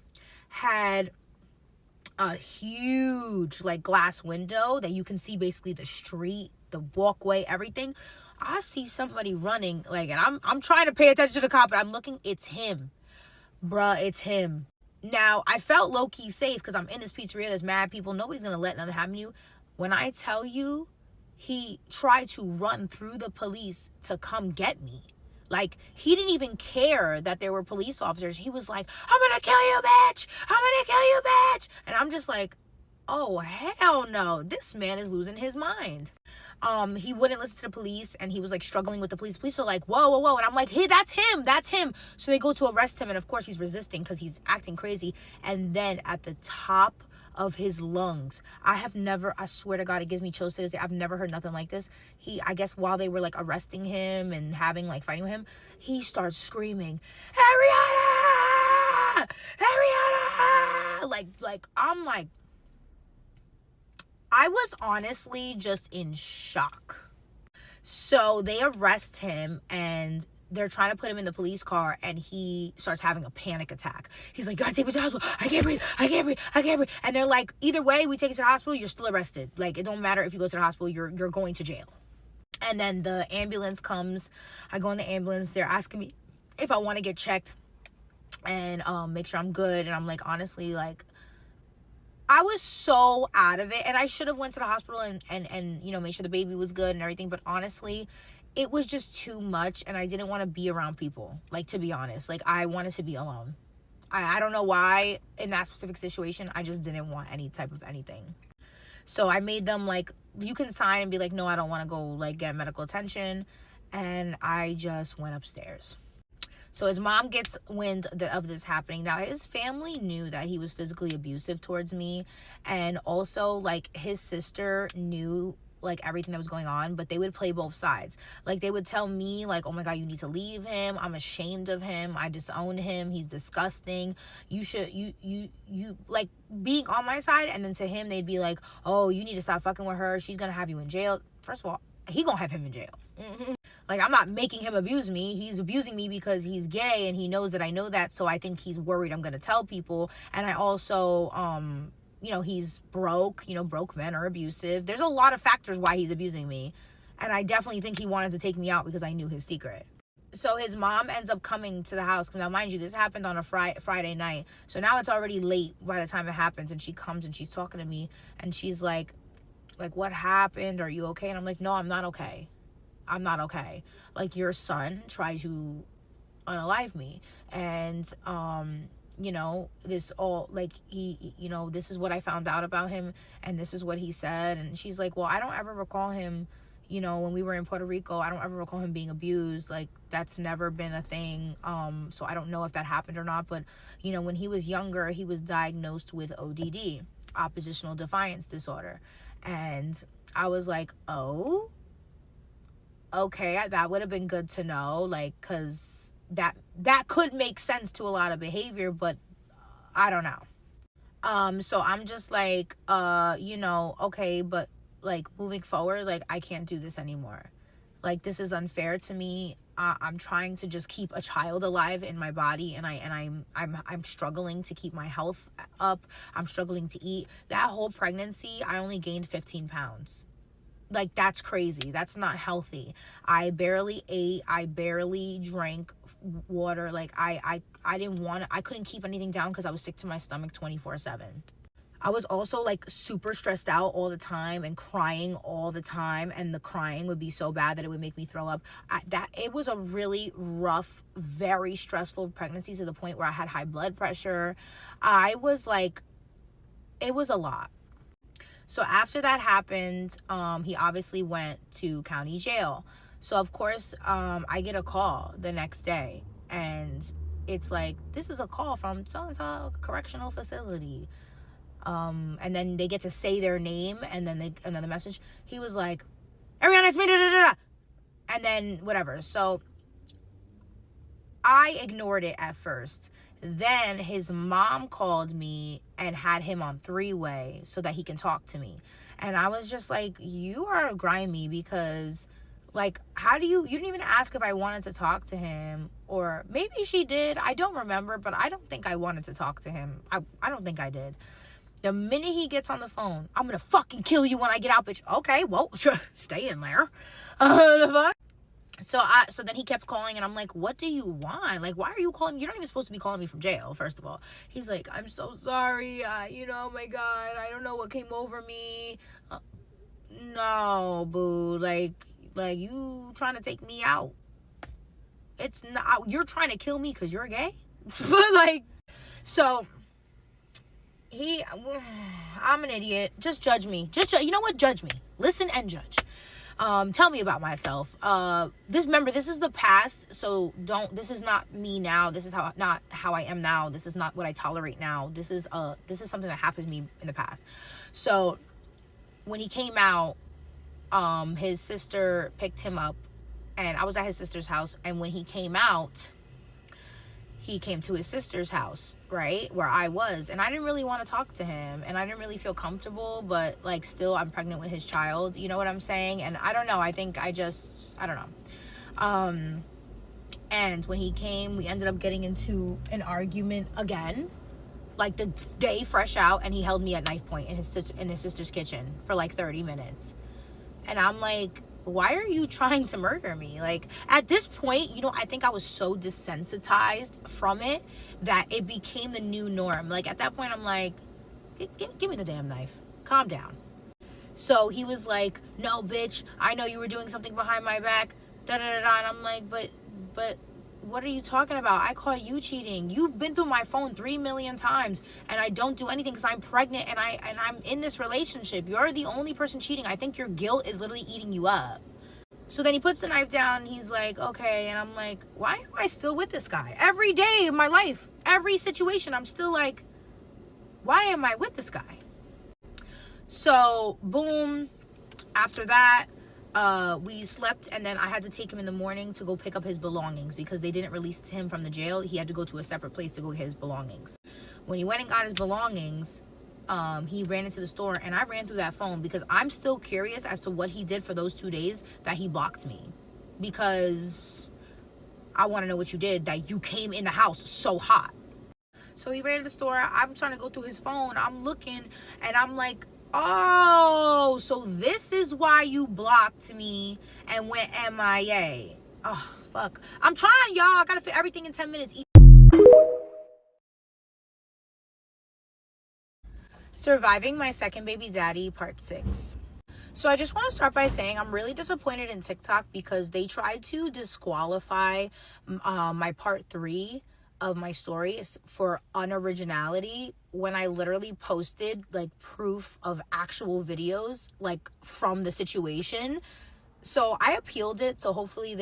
had a huge like glass window that you can see basically the street, the walkway, everything. I see somebody running, like, and I'm trying to pay attention to the cop, but I'm looking, it's him. Bruh, it's him. Now, I felt low-key safe because I'm in this pizzeria. There's mad people. Nobody's going to let nothing happen to you. When I tell you, he tried to run through the police to come get me. Like, he didn't even care that there were police officers. He was like, I'm going to kill you, bitch. I'm going to kill you, bitch. And I'm just like, oh, hell no. This man is losing his mind. He wouldn't listen to the police and he was like struggling with the police. Police are like, whoa, whoa, whoa. And I'm like, hey, that's him. So they go to arrest him. And of course he's resisting because he's acting crazy. And then at the top of his lungs, I swear to God, it gives me chills to this day. I've never heard nothing like this. I guess while they were like arresting him and having like fighting with him, he starts screaming, Ariana! Like, I'm like, I was honestly just in shock. So they arrest him and they're trying to put him in the police car and he starts having a panic attack. He's like, God, take me to the hospital. I can't breathe. And they're like, either way, we take you to the hospital, you're still arrested. Like, it don't matter if you go to the hospital, you're going to jail. And then the ambulance comes. I go in the ambulance. They're asking me if I want to get checked and make sure I'm good. And I'm like, honestly, like, I was so out of it, and I should have went to the hospital and made sure the baby was good and everything, but honestly, it was just too much, and I didn't want to be around people, like, to be honest. Like, I wanted to be alone. I don't know why in that specific situation, I just didn't want any type of anything. So I made them, like, you can sign and be like, no, I don't want to go, like, get medical attention, and I just went upstairs. So his mom gets wind of this happening. Now, his family knew that he was physically abusive towards me. And also, like, his sister knew, like, everything that was going on. But they would play both sides. Like, they would tell me, like, oh, my God, you need to leave him. I'm ashamed of him. I disown him. He's disgusting. You should, like, being on my side. And then to him, they'd be like, oh, you need to stop fucking with her. She's going to have you in jail. First of all, he going to have him in jail. Like, I'm not making him abuse me. He's abusing me because he's gay and he knows that I know that. So I think he's worried I'm going to tell people. And I also, he's broke. Broke men are abusive. There's a lot of factors why he's abusing me. And I definitely think he wanted to take me out because I knew his secret. So his mom ends up coming to the house. Now, mind you, this happened on a Friday night. So now it's already late by the time it happens. And she comes and she's talking to me. And she's like, what happened? Are you okay? And I'm like, no, I'm not okay. I'm not okay. Like, your son tried to unalive me. And, this all, like, he, this is what I found out about him. And this is what he said. And she's like, well, I don't ever recall him, when we were in Puerto Rico, I don't ever recall him being abused. Like, that's never been a thing. So I don't know if that happened or not. But, when he was younger, he was diagnosed with ODD, oppositional defiance disorder. And I was like, oh, okay, that would have been good to know, like, because that could make sense to a lot of behavior, but I don't know. So I'm just like, okay, but like moving forward, like I can't do this anymore. Like, this is unfair to me. I'm trying to just keep a child alive in my body, and I'm struggling to keep my health up. I'm struggling to eat. That whole pregnancy, I only gained 15 pounds. Like, that's crazy. That's not healthy. I barely ate. I barely drank water. Like, I couldn't keep anything down because I was sick to my stomach 24/7. I was also like super stressed out all the time and crying all the time, and the crying would be so bad that it would make me throw up. It was a really rough, very stressful pregnancy, to the point where I had high blood pressure. I was like, it was a lot. So after that happened, he obviously went to county jail. So of course, I get a call the next day, and it's like, this is a call from so-and-so correctional facility. And then they get to say their name, and then another message. He was like, Ariana, it's me, da, da, da, da. And then whatever. So I ignored it at first. Then his mom called me and had him on three-way so that he can talk to me. And I was just like, you are grimy, because like, how do you didn't even ask if I wanted to talk to him, or maybe she did. I don't remember, but I don't think I wanted to talk to him. I don't think I did. The minute he gets on the phone, I'm gonna fucking kill you when I get out, bitch. Okay, well, stay in there. The fuck? So then he kept calling, and I'm like, what do you want? Like, why are you calling me? You're not even supposed to be calling me from jail, first of all. He's like, I'm so sorry. Oh my God, I don't know what came over me. No, boo. Like you trying to take me out. It's not, you're trying to kill me because you're gay? But like, so I'm an idiot. Just judge me. You know what? Judge me. Listen and judge. Tell me about myself. This is the past, so this is not me now. This is not how I am now. This is not what I tolerate now. This is something that happened to me in the past. So when he came out, his sister picked him up, and I was at his sister's house, and when he came out, he came to his sister's house, right, where I was, and I didn't really want to talk to him, and I didn't really feel comfortable, but like, still, I'm pregnant with his child, you know what I'm saying? And I don't know, I think I don't know. And when he came, we ended up getting into an argument again, like the day fresh out, and he held me at knife point in his sister's kitchen for like 30 minutes. And I'm like, why are you trying to murder me? Like, at this point, I think I was so desensitized from it that it became the new norm. Like, at that point, I'm like, give me the damn knife. Calm down. So he was like, no, bitch, I know you were doing something behind my back. Da da da da. And I'm like, but what are you talking about? I caught you cheating. You've been through my phone 3 million times, and I don't do anything because I'm pregnant and I'm in this relationship. You're the only person cheating. I think your guilt is literally eating you up. So then he puts the knife down. He's like, okay. And I'm like, why am I still with this guy? Every day of my life, every situation, I'm still like, why am I with this guy? So boom, after that, we slept, and then I had to take him in the morning to go pick up his belongings because they didn't release him from the jail. He had to go to a separate place to go get his belongings. When he went and got his belongings, he ran into the store, and I ran through that phone because I'm still curious as to what he did for those 2 days that he blocked me, because I want to know what you did that you came in the house so hot. So he ran to the store. I'm trying to go through his phone. I'm looking, and I'm like, oh, so this is why you blocked me and went MIA. Oh, fuck. I'm trying, y'all. I gotta fit everything in 10 minutes. Surviving my second baby daddy, part 6. So I just want to start by saying I'm really disappointed in TikTok because they tried to disqualify my part 3 of my stories for unoriginality when I literally posted like proof of actual videos like from the situation. So I appealed it, so hopefully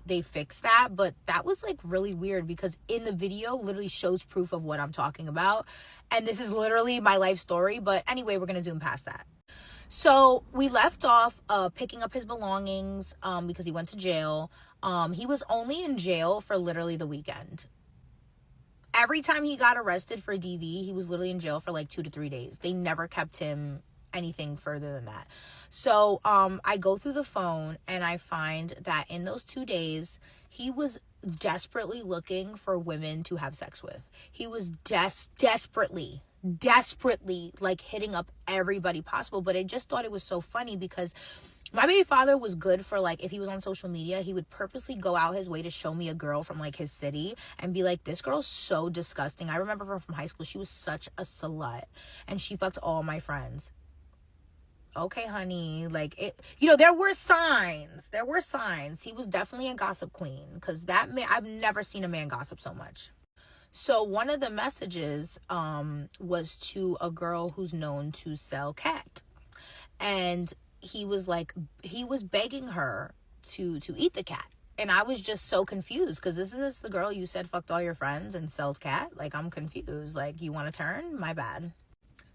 they fix that. But that was like really weird because in the video literally shows proof of what I'm talking about, and this is literally my life story. But anyway, we're gonna zoom past that. So we left off picking up his belongings because he went to jail. He was only in jail for literally the weekend. Every time he got arrested for DV, he was literally in jail for like 2 to 3 days. They never kept him anything further than that. So I go through the phone and I find that in those 2 days, he was desperately looking for women to have sex with. He was desperately like hitting up everybody possible. But I just thought it was so funny because my baby father was good for, like, if he was on social media, he would purposely go out his way to show me a girl from, like, his city and be like, this girl's so disgusting. I remember her from high school. She was such a slut and she fucked all my friends. Okay, honey, like, it, there were signs. He was definitely a gossip queen, because that man, I've never seen a man gossip so much. So one of the messages was to a girl who's known to sell cat, and he was begging her to eat the cat. And I was just so confused, because isn't this the girl you said fucked all your friends and sells cat? Like, I'm confused. Like, you want to turn? My bad.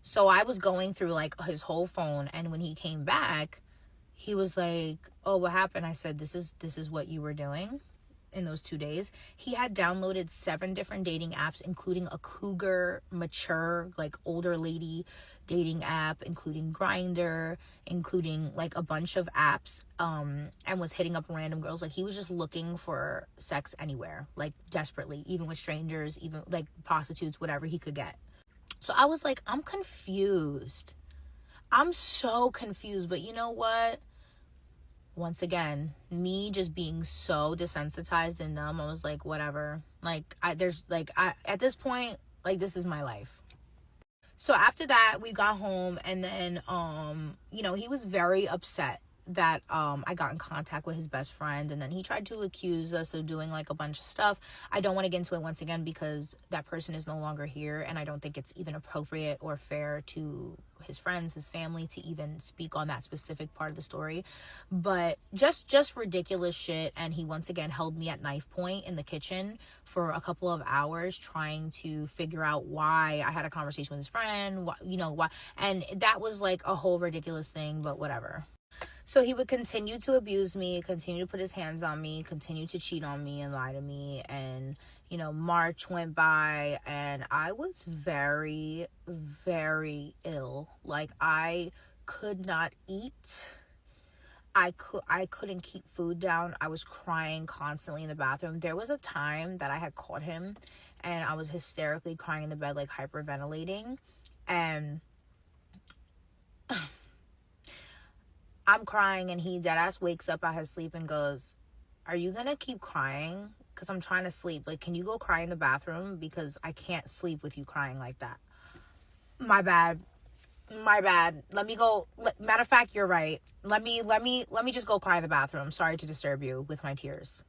So I was going through, like, his whole phone, and when he came back, he was like, oh, what happened? I said, this is what you were doing in those 2 days. He had downloaded 7 different dating apps, including a cougar, mature, like, older lady dating app, including Grindr, including, like, a bunch of apps, and was hitting up random girls. Like, he was just looking for sex anywhere, like, desperately, even with strangers, even, like, prostitutes, whatever he could get. So I was like, I'm confused. I'm so confused. But you know what? Once again, me just being so desensitized and numb, I was like, whatever. Like, at this point, like, this is my life. So after that, we got home, and then, he was very upset that I got in contact with his best friend, and then he tried to accuse us of doing, like, a bunch of stuff. I don't want to get into it once again because that person is no longer here, and I don't think it's even appropriate or fair to his friends, his family, to even speak on that specific part of the story. But just ridiculous shit. And he once again held me at knife point in the kitchen for a couple of hours trying to figure out why I had a conversation with his friend, why, and that was like a whole ridiculous thing, but whatever. So he would continue to abuse me, continue to put his hands on me, continue to cheat on me and lie to me. And, March went by, and I was very, very ill. Like, I could not eat. I couldn't keep food down. I was crying constantly in the bathroom. There was a time that I had caught him, and I was hysterically crying in the bed, like, hyperventilating. And I'm crying, and he deadass wakes up out his sleep and goes, are you gonna keep crying? Because I'm trying to sleep. Like, can you go cry in the bathroom? Because I can't sleep with you crying like that. My bad. Let me go. Matter of fact, you're right. Let me just go cry in the bathroom. Sorry to disturb you with my tears.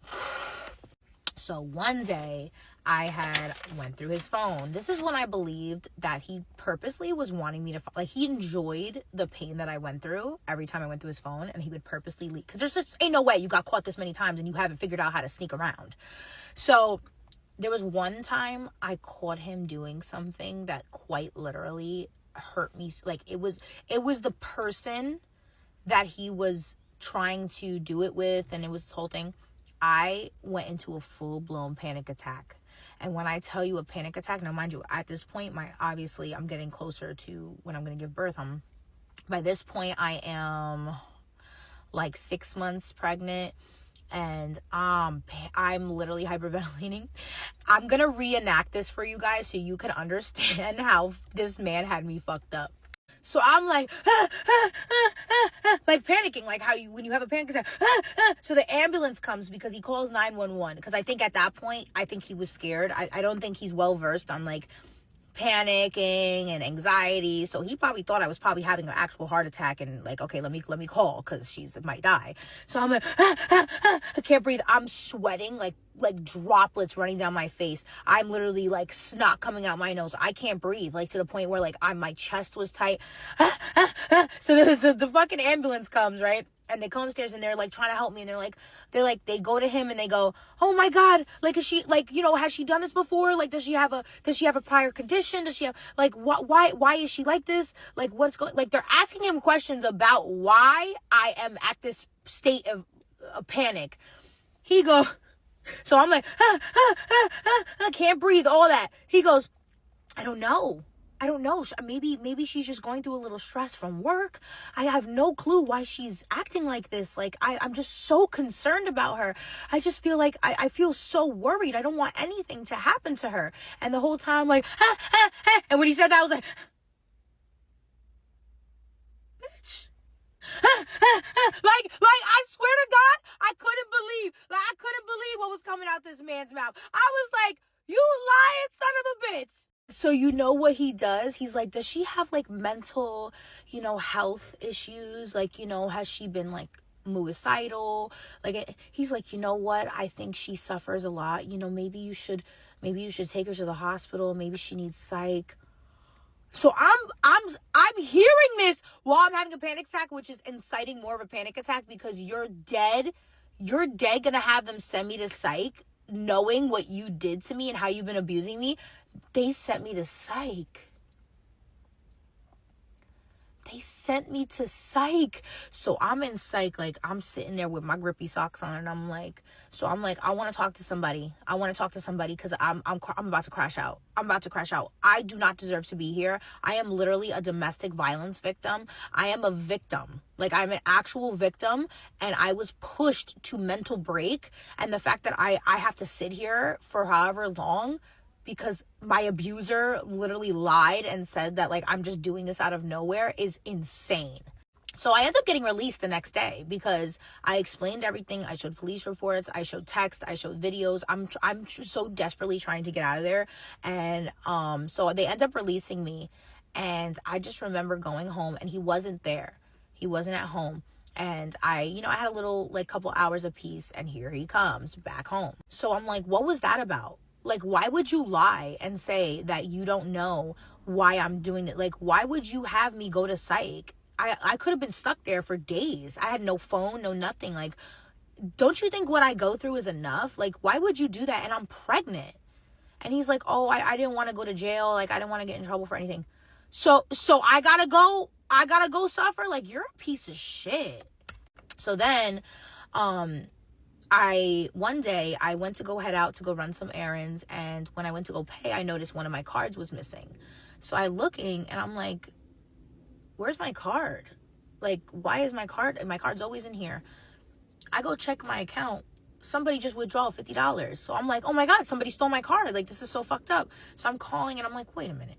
So one day I went through his phone. This is when I believed that he purposely was wanting me to, like, he enjoyed the pain that I went through every time I went through his phone, and he would purposely leave. Because there's just ain't no way you got caught this many times and you haven't figured out how to sneak around. So there was one time I caught him doing something that quite literally hurt me. Like, it was the person that he was trying to do it with, and it was this whole thing. I went into a full-blown panic attack. And when I tell you a panic attack, now mind you, at this point, obviously I'm getting closer to when I'm going to give birth. By this point, I am like 6 months pregnant, and I'm literally hyperventilating. I'm going to reenact this for you guys so you can understand how this man had me fucked up. So I'm like, like panicking, like how when you have a panic attack. So the ambulance comes because he calls 911. Because I think at that point, I think he was scared. I don't think he's well versed on, like, panicking and anxiety. So he probably thought I was probably having an actual heart attack, and like, okay, let me call because she might die. So I'm like, I can't breathe. I'm sweating like droplets running down my face. I'm literally like snot coming out my nose. I can't breathe, like to the point where like my chest was tight. So the fucking ambulance comes, right? And they come upstairs and they're like trying to help me, and they go to him and they go, oh my God, like, is she, like, has she done this before? Like, does she have a prior condition? Does she have, like, why is she like this? Like, what's going, like, they're asking him questions about why I am at this state of panic. He goes, so I'm like, I can't breathe, all that. He goes, I don't know. Maybe she's just going through a little stress from work. I have no clue why she's acting like this. Like, I'm just so concerned about her. I just feel like I feel so worried. I don't want anything to happen to her. And the whole time, like, and when he said that, I was like, bitch. Like, I swear to God, I couldn't believe what was coming out this man's mouth. I was like, you lying son of a bitch. So you know what he does? He's like, does she have like mental, health issues? Like, has she been like suicidal? Like, he's like, you know what? I think she suffers a lot. Maybe you should take her to the hospital. Maybe she needs psych. So I'm hearing this while I'm having a panic attack, which is inciting more of a panic attack, because you're dead gonna have them send me to psych, knowing what you did to me and how you've been abusing me. They sent me to psych. So I'm in psych, like, I'm sitting there with my grippy socks on, and I'm like, I want to talk to somebody. Because I'm about to crash out. I do not deserve to be here. I am literally a domestic violence victim. I am a victim. Like, I'm an actual victim, and I was pushed to mental break. And the fact that I have to sit here for however long because my abuser literally lied and said that, like, I'm just doing this out of nowhere is insane. So I ended up getting released the next day because I explained everything. I showed police reports. I showed text. I showed videos. I'm so desperately trying to get out of there. And so they end up releasing me. And I just remember going home, and he wasn't there. He wasn't at home. And I had a little, like, couple hours of peace, and here he comes back home. So I'm like, what was that about? Like, why would you lie and say that you don't know why I'm doing it? Like, why would you have me go to psych? I could have been stuck there for days. I had no phone, no nothing. Like, don't you think what I go through is enough? Like, why would you do that? And I'm pregnant. And he's like, oh, I didn't want to go to jail. Like, I didn't want to get in trouble for anything. So I gotta go suffer? Like, you're a piece of shit. So then, one day I went to go head out to go run some errands, and when I went to go pay, I noticed one of my cards was missing. So I looking, and I'm like, where's my card? Like, why is my card's always in here. I go check my account. Somebody just withdrew $50. So I'm like, oh my God, somebody stole my card. Like, this is so fucked up. So I'm calling, and I'm like, wait a minute.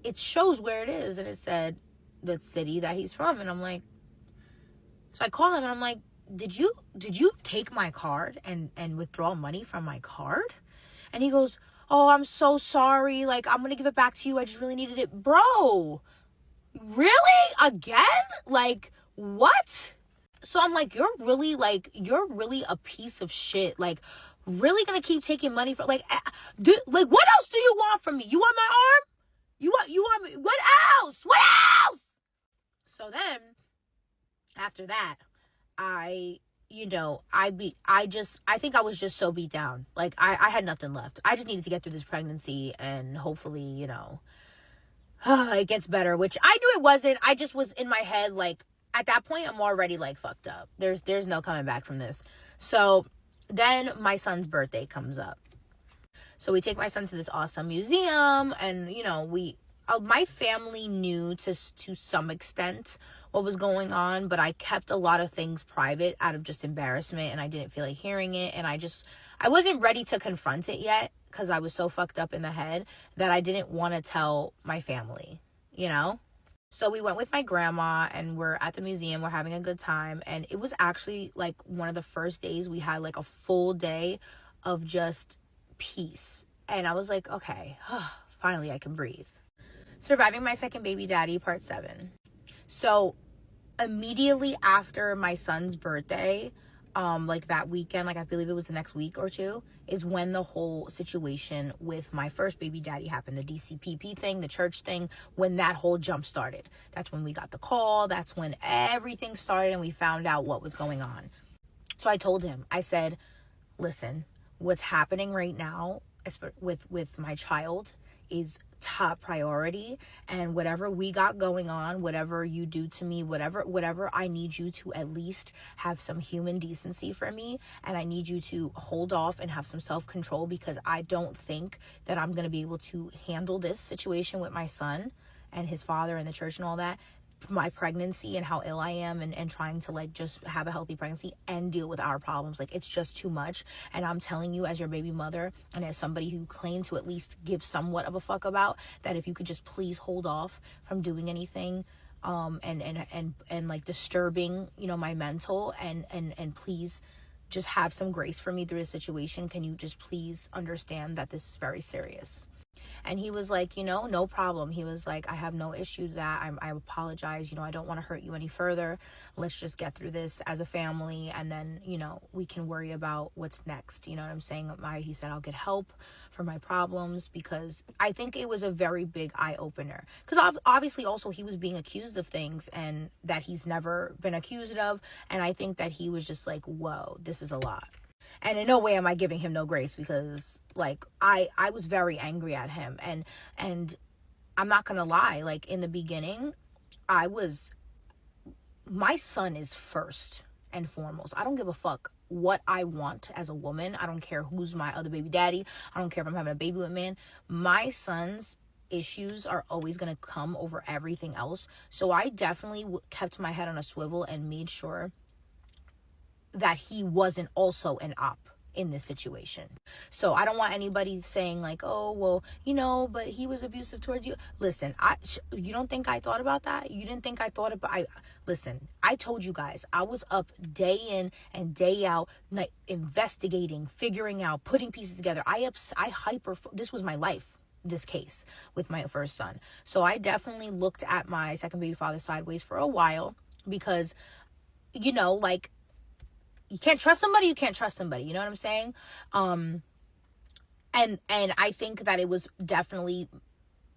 It shows where it is, and it said the city that he's from. And I'm like, so I call him, and I'm like, did you take my card and withdraw money from my card? And he goes, oh, I'm so sorry. Like, I'm going to give it back to you. I just really needed it. Bro, really? Again? Like, what? So I'm like, you're really a piece of shit. Like, really going to keep taking money from, like, what else do you want from me? You want my arm? You want me? What else? So then, after that, I think I was just so beat down. Like, I had nothing left. I just needed to get through this pregnancy, and hopefully, it gets better, which I knew it wasn't. I just was in my head, like, at that point, I'm already, like, fucked up. There's no coming back from this. So then my son's birthday comes up. So we take my son to this awesome museum, and, my family knew to some extent what was going on, but I kept a lot of things private out of just embarrassment, and I didn't feel like hearing it, and I wasn't ready to confront it yet, because I was so fucked up in the head that I didn't want to tell my family, So we went with my grandma, and we're at the museum, we're having a good time, and it was actually, like, one of the first days we had, like, a full day of just peace, and I was like, okay, finally I can breathe. Surviving my second baby daddy, part 7. So immediately after my son's birthday, like that weekend, like I believe it was the next week or two, is when the whole situation with my first baby daddy happened. The DCPP thing, the church thing, when that whole jump started. That's when we got the call. That's when everything started and we found out what was going on. So I told him, I said, listen, what's happening right now with my child is top priority, and whatever we got going on, whatever you do to me, whatever, I need you to at least have some human decency for me, and I need you to hold off and have some self-control, because I don't think that I'm going to be able to handle this situation with my son and his father and the church and all that, my pregnancy and how ill I am, and trying to like just have a healthy pregnancy and deal with our problems. Like, it's just too much. And I'm telling you, as your baby mother and as somebody who claimed to at least give somewhat of a fuck about that, if you could just please hold off from doing anything and like disturbing, you know, my mental, and please just have some grace for me through this situation. Can you just please understand that this is very serious? And he was like, you know, no problem. He was like, I have no issue with that. I apologize. You know, I don't want to hurt you any further. Let's just get through this as a family. And then, you know, we can worry about what's next. You know what I'm saying? He said, I'll get help for my problems, because I think it was a very big eye opener. Because obviously also he was being accused of things and that he's never been accused of. And I think that he was just like, whoa, this is a lot. And in no way am I giving him no grace, because like I was very angry at him, and I'm not gonna lie, like in the beginning, my son is first and foremost. I don't give a fuck what I want as a woman. I don't care who's my other baby daddy. I don't care if I'm having a baby with a man. My son's issues are always going to come over everything else. So I definitely kept my head on a swivel and made sure that he wasn't also an op in this situation. So I don't want anybody saying like, oh, well, you know, but he was abusive towards you. Listen, you don't think I thought about that? You didn't think I thought about, listen, I told you guys, I was up day in and day out, like investigating, figuring out, putting pieces together. This was my life, this case with my first son. So I definitely looked at my second baby father sideways for a while, because, you know, like, you can't trust somebody, you can't trust somebody. You know what I'm saying? And I think that it was definitely,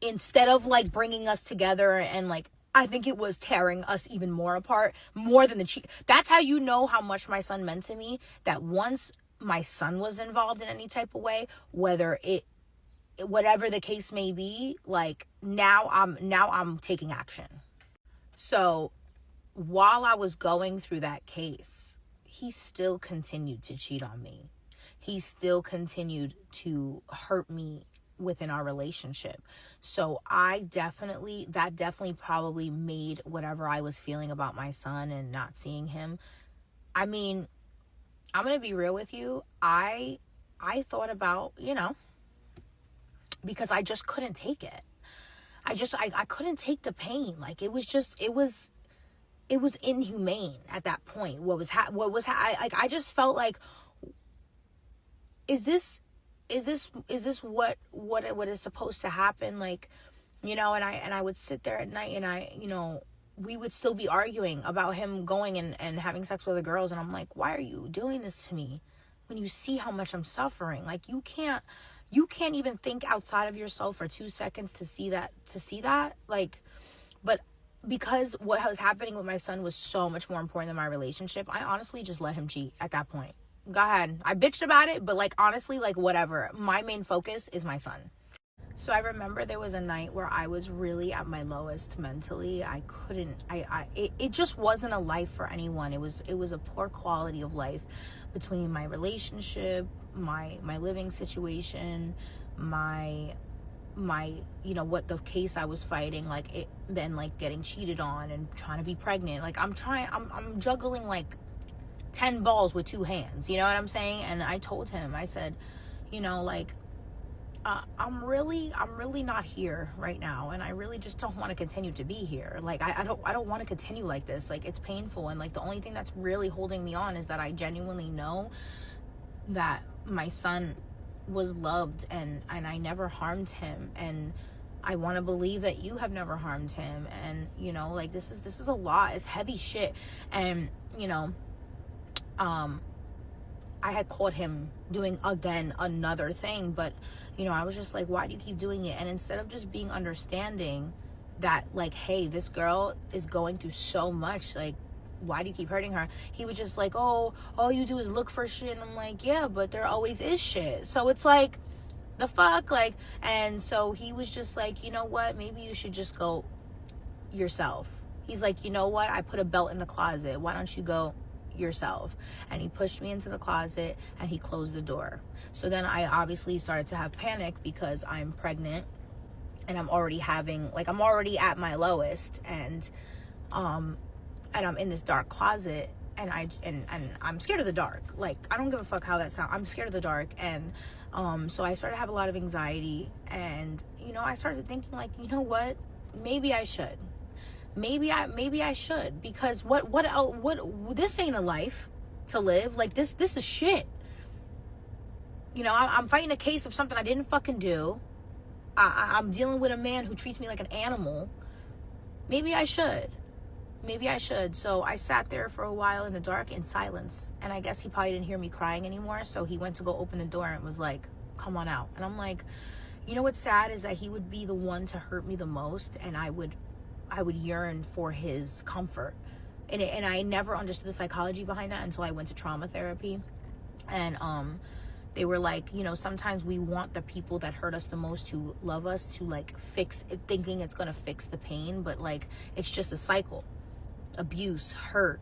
instead of like bringing us together, and like, I think it was tearing us even more apart, more than the cheat. That's how you know how much my son meant to me, that once my son was involved in any type of way, whatever the case may be, like now I'm taking action. So while I was going through that case, he still continued to cheat on me. He still continued to hurt me within our relationship. So that definitely probably made whatever I was feeling about my son and not seeing him. I mean, I'm going to be real with you. I thought about, you know, because I just couldn't take it. I couldn't take the pain. Like, it was inhumane at that point. I just felt like, is this what is supposed to happen? Like, you know, and I would sit there at night, and you know, we would still be arguing about him going and having sex with other girls. And I'm like, why are you doing this to me when you see how much I'm suffering? Like, you can't even think outside of yourself for 2 seconds to see that. Like, but because what was happening with my son was so much more important than my relationship, I honestly just let him cheat at that point. Go ahead. I bitched about it, but like, honestly, like, whatever. My main focus is my son. So I remember there was a night where I was really at my lowest mentally. It just wasn't a life for anyone. It was a poor quality of life between my relationship, my living situation, my you know, what the case I was fighting, like then like getting cheated on and trying to be pregnant. Like, I'm juggling like 10 balls with 2 hands, you know what I'm saying? And I told him, I said, you know, like, I'm really not here right now, and I really just don't want to continue to be here. Like, I don't want to continue like this. Like, it's painful, and like, the only thing that's really holding me on is that I genuinely know that my son was loved, and I never harmed him, and I want to believe that you have never harmed him. And, you know, like, this is a lot. It's heavy shit. And, you know, I had caught him doing again another thing, but you know, I was just like, why do you keep doing it? And instead of just being understanding that, like, hey, this girl is going through so much, like, why do you keep hurting her? He was just like, oh, all you do is look for shit. And I'm like, yeah, but there always is shit. So it's like, the fuck, like. And so he was just like, you know what, maybe you should just go yourself. He's like, you know what, I put a belt in the closet, why don't you go yourself? And he pushed me into the closet and he closed the door. So then I obviously started to have panic because I'm pregnant and I'm already at my lowest, and I'm in this dark closet, and I'm scared of the dark. Like, I don't give a fuck how that sounds. I'm scared of the dark. And so I started to have a lot of anxiety, and you know, I started thinking, like, you know what, maybe I should, because what this ain't a life to live. Like, this is shit. You know, I'm fighting a case of something I didn't fucking do. I'm dealing with a man who treats me like an animal. Maybe I should. So I sat there for a while in the dark in silence, and I guess he probably didn't hear me crying anymore, so he went to go open the door and was like, come on out. And I'm like, you know what's sad is that he would be the one to hurt me the most, and I would yearn for his comfort. And I never understood the psychology behind that until I went to trauma therapy. And they were like, you know, sometimes we want the people that hurt us the most to love us, to like fix it, thinking it's gonna fix the pain, but like, it's just a cycle. Abuse, hurt,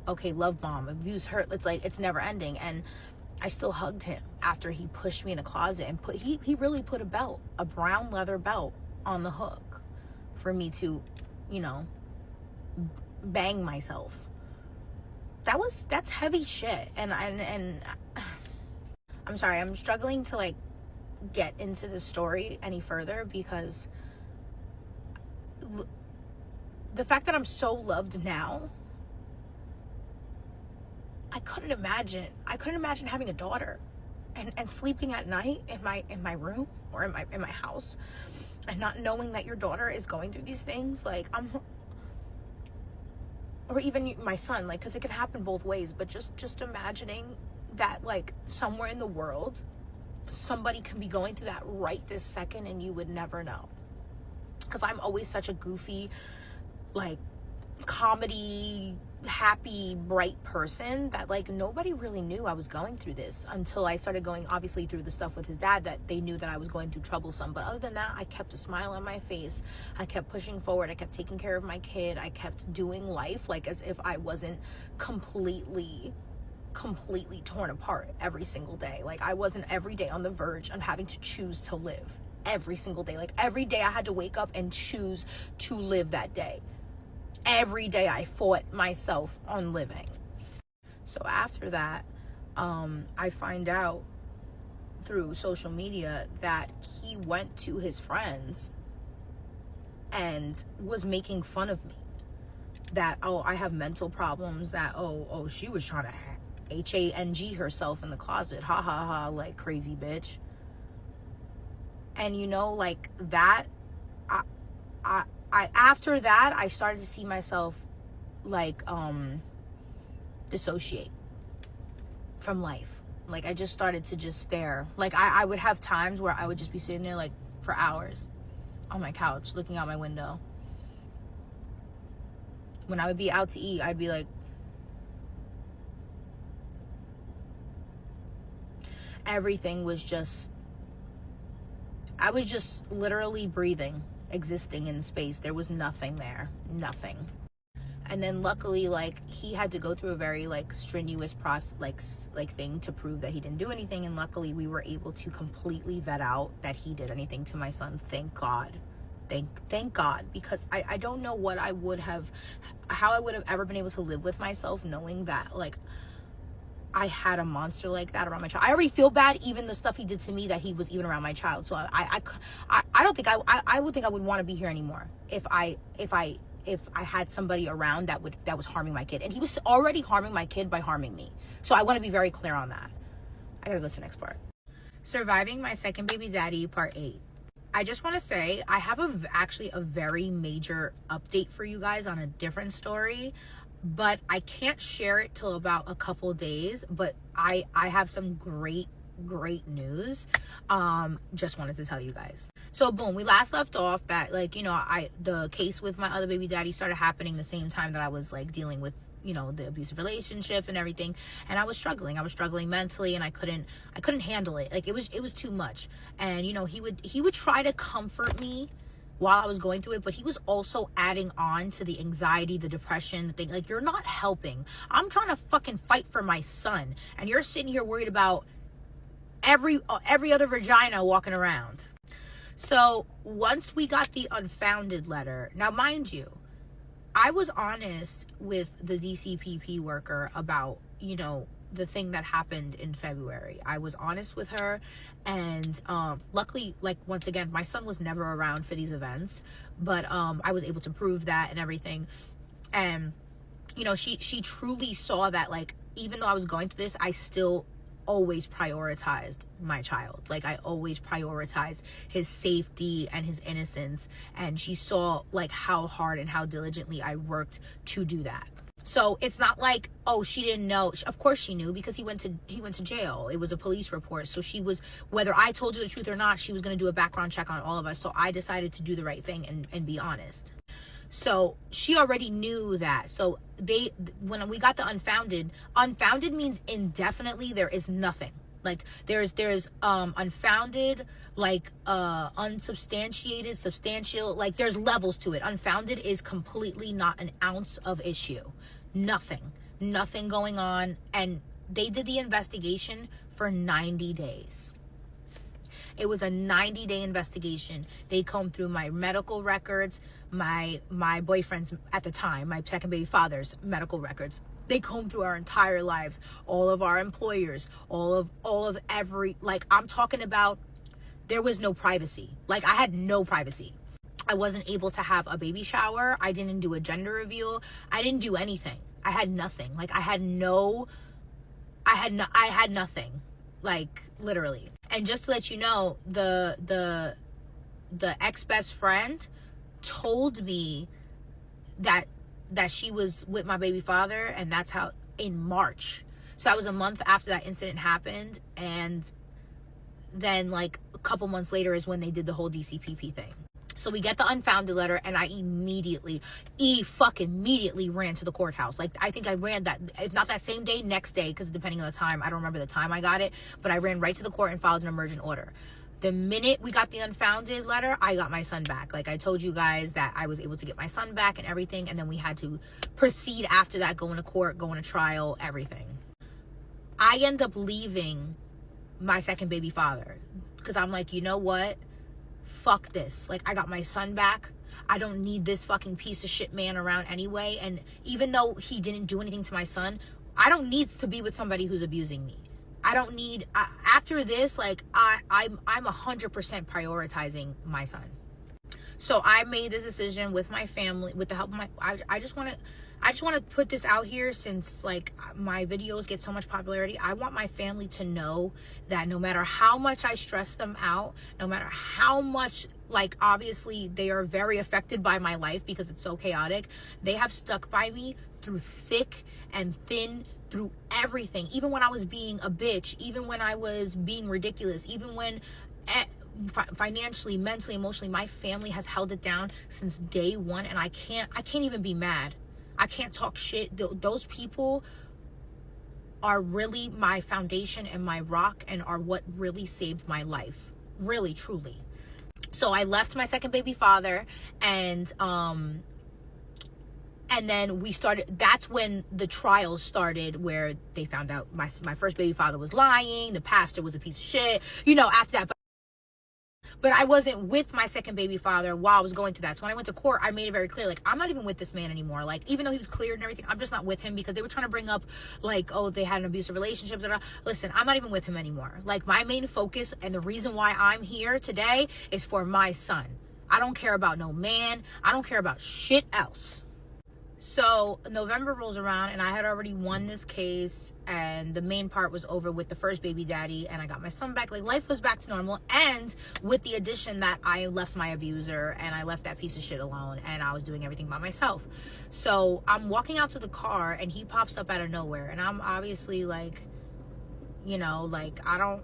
okay, love bomb, abuse, hurt. It's like, it's never ending. And I still hugged him after he pushed me in a closet and he really put a brown leather belt on the hook for me to, you know, bang myself. That's heavy shit. And I'm sorry, I'm struggling to like get into the story any further, because the fact that I'm so loved now, I couldn't imagine having a daughter and sleeping at night in my room or in my house and not knowing that your daughter is going through these things. Like, or even my son, like, because it can happen both ways, but just imagining that, like, somewhere in the world somebody can be going through that right this second and you would never know. Because I'm always such a goofy, like, comedy, happy, bright person that, like, nobody really knew I was going through this until I started going, obviously, through the stuff with his dad, that they knew that I was going through troublesome. But other than that, I kept a smile on my face. I kept pushing forward. I kept taking care of my kid. I kept doing life like as if I wasn't completely torn apart every single day. Like, I wasn't every day on the verge of having to choose to live every single day. Like, every day I had to wake up and choose to live that day. Every day I fought myself on living. So after that, I find out through social media that he went to his friends and was making fun of me. That, oh, I have mental problems. That, oh, she was trying to HANG herself in the closet. Ha ha ha, like, crazy bitch. And you know, like, that, I after that, I started to see myself, like, dissociate from life. Like, I just started to just stare. Like, I would have times where I would just be sitting there, like, for hours on my couch, looking out my window. When I would be out to eat, I'd be like, everything was just, I was just literally breathing, existing in space. There was nothing there, nothing. And then luckily, like, he had to go through a very, like, strenuous process, like thing to prove that he didn't do anything. And luckily we were able to completely vet out that he did anything to my son. Thank God. Thank God, because I don't know how I would have ever been able to live with myself knowing that, like, I had a monster like that around my child. I already feel bad, even the stuff he did to me, that he was even around my child. So I don't think I would think I would want to be here anymore if I had somebody around that was harming my kid. And he was already harming my kid by harming me. So I want to be very clear on that. I gotta go to the next part. Surviving my second baby daddy, part 8. I just want to say I have actually a very major update for you guys on a different story. but I can't share it till about a couple days. But I have some great news. Just wanted to tell you guys. So boom, we last left off that, like, you know, the case with my other baby daddy started happening the same time that I was like dealing with, you know, the abusive relationship and everything. And I was struggling mentally, and I couldn't handle it. Like, it was too much. And, you know, he would try to comfort me while I was going through it, but he was also adding on to the anxiety, the depression, the thing. Like, you're not helping. I'm trying to fucking fight for my son, and you're sitting here worried about every other vagina walking around. So once we got the unfounded letter, now mind you, I was honest with the DCPP worker about, you know, the thing that happened in February. I was honest with her, and luckily, like, once again, my son was never around for these events, but I was able to prove that and everything. And, you know, she truly saw that, like, even though I was going through this, I still always prioritized my child. Like, I always prioritized his safety and his innocence, and she saw like how hard and how diligently I worked to do that. So it's not like, oh, she didn't know. Of course she knew, because he went to jail. It was a police report. So she was, whether I told you the truth or not, she was going to do a background check on all of us. So I decided to do the right thing and be honest. So she already knew that. So when we got the unfounded means indefinitely there is nothing. Like, there's unfounded, like unsubstantiated, substantial, like there's levels to it. Unfounded is completely not an ounce of issue. Nothing going on. And they did the investigation for 90 days. It was a 90-day investigation. They combed through my medical records, my boyfriend's, at the time, my second baby father's medical records. They combed through our entire lives, all of our employers, all of every, like, I'm talking about, there was no privacy. Like, I had no privacy. I wasn't able to have a baby shower. I didn't do a gender reveal. I didn't do anything. I had nothing. Like, I had nothing. Like, literally. And just to let you know, the ex-best friend told me that she was with my baby father, and that's how, in March. So that was a month after that incident happened, and then like a couple months later is when they did the whole DCPP thing. So we get the unfounded letter, and I immediately ran to the courthouse. Like, I think I ran that, if not that same day, next day, because depending on the time, I don't remember the time I got it, but I ran right to the court and filed an emergent order. The minute we got the unfounded letter, I got my son back. Like, I told you guys that I was able to get my son back and everything, and then we had to proceed after that, going to court, going to trial, everything. I end up leaving my second baby father, because I'm like, you know what? Fuck this. Like, I got my son back. I don't need this fucking piece of shit man around anyway. And even though he didn't do anything to my son, I don't need to be with somebody who's abusing me. I don't need, after this, like, I'm 100% prioritizing my son. So I made the decision with my family, with the help of my, I just want to put this out here, since like my videos get so much popularity. I want my family to know that no matter how much I stress them out, no matter how much, like, obviously they are very affected by my life because it's so chaotic, they have stuck by me through thick and thin, through everything. Even when I was being a bitch, even when I was being ridiculous, even when financially, mentally, emotionally, my family has held it down since day one. And I can't even be mad. I can't talk shit. Those people are really my foundation and my rock, and are what really saved my life. Really, truly. So I left my second baby father, and then we started, that's when the trials started, where they found out my first baby father was lying, the pastor was a piece of shit, you know, after that. But I wasn't with my second baby father while I was going through that. So when I went to court, I made it very clear, like, I'm not even with this man anymore. Like, even though he was cleared and everything, I'm just not with him, because they were trying to bring up, like, oh, they had an abusive relationship. Listen, I'm not even with him anymore. Like, my main focus and the reason why I'm here today is for my son. I don't care about no man. I don't care about shit else. So November rolls around and I had already won this case, and the main part was over with the first baby daddy, and I got my son back. Like, life was back to normal, and with the addition that I left my abuser and I left that piece of shit alone, and I was doing everything by myself. So I'm walking out to the car and he pops up out of nowhere, and I'm obviously like, you know, like, I don't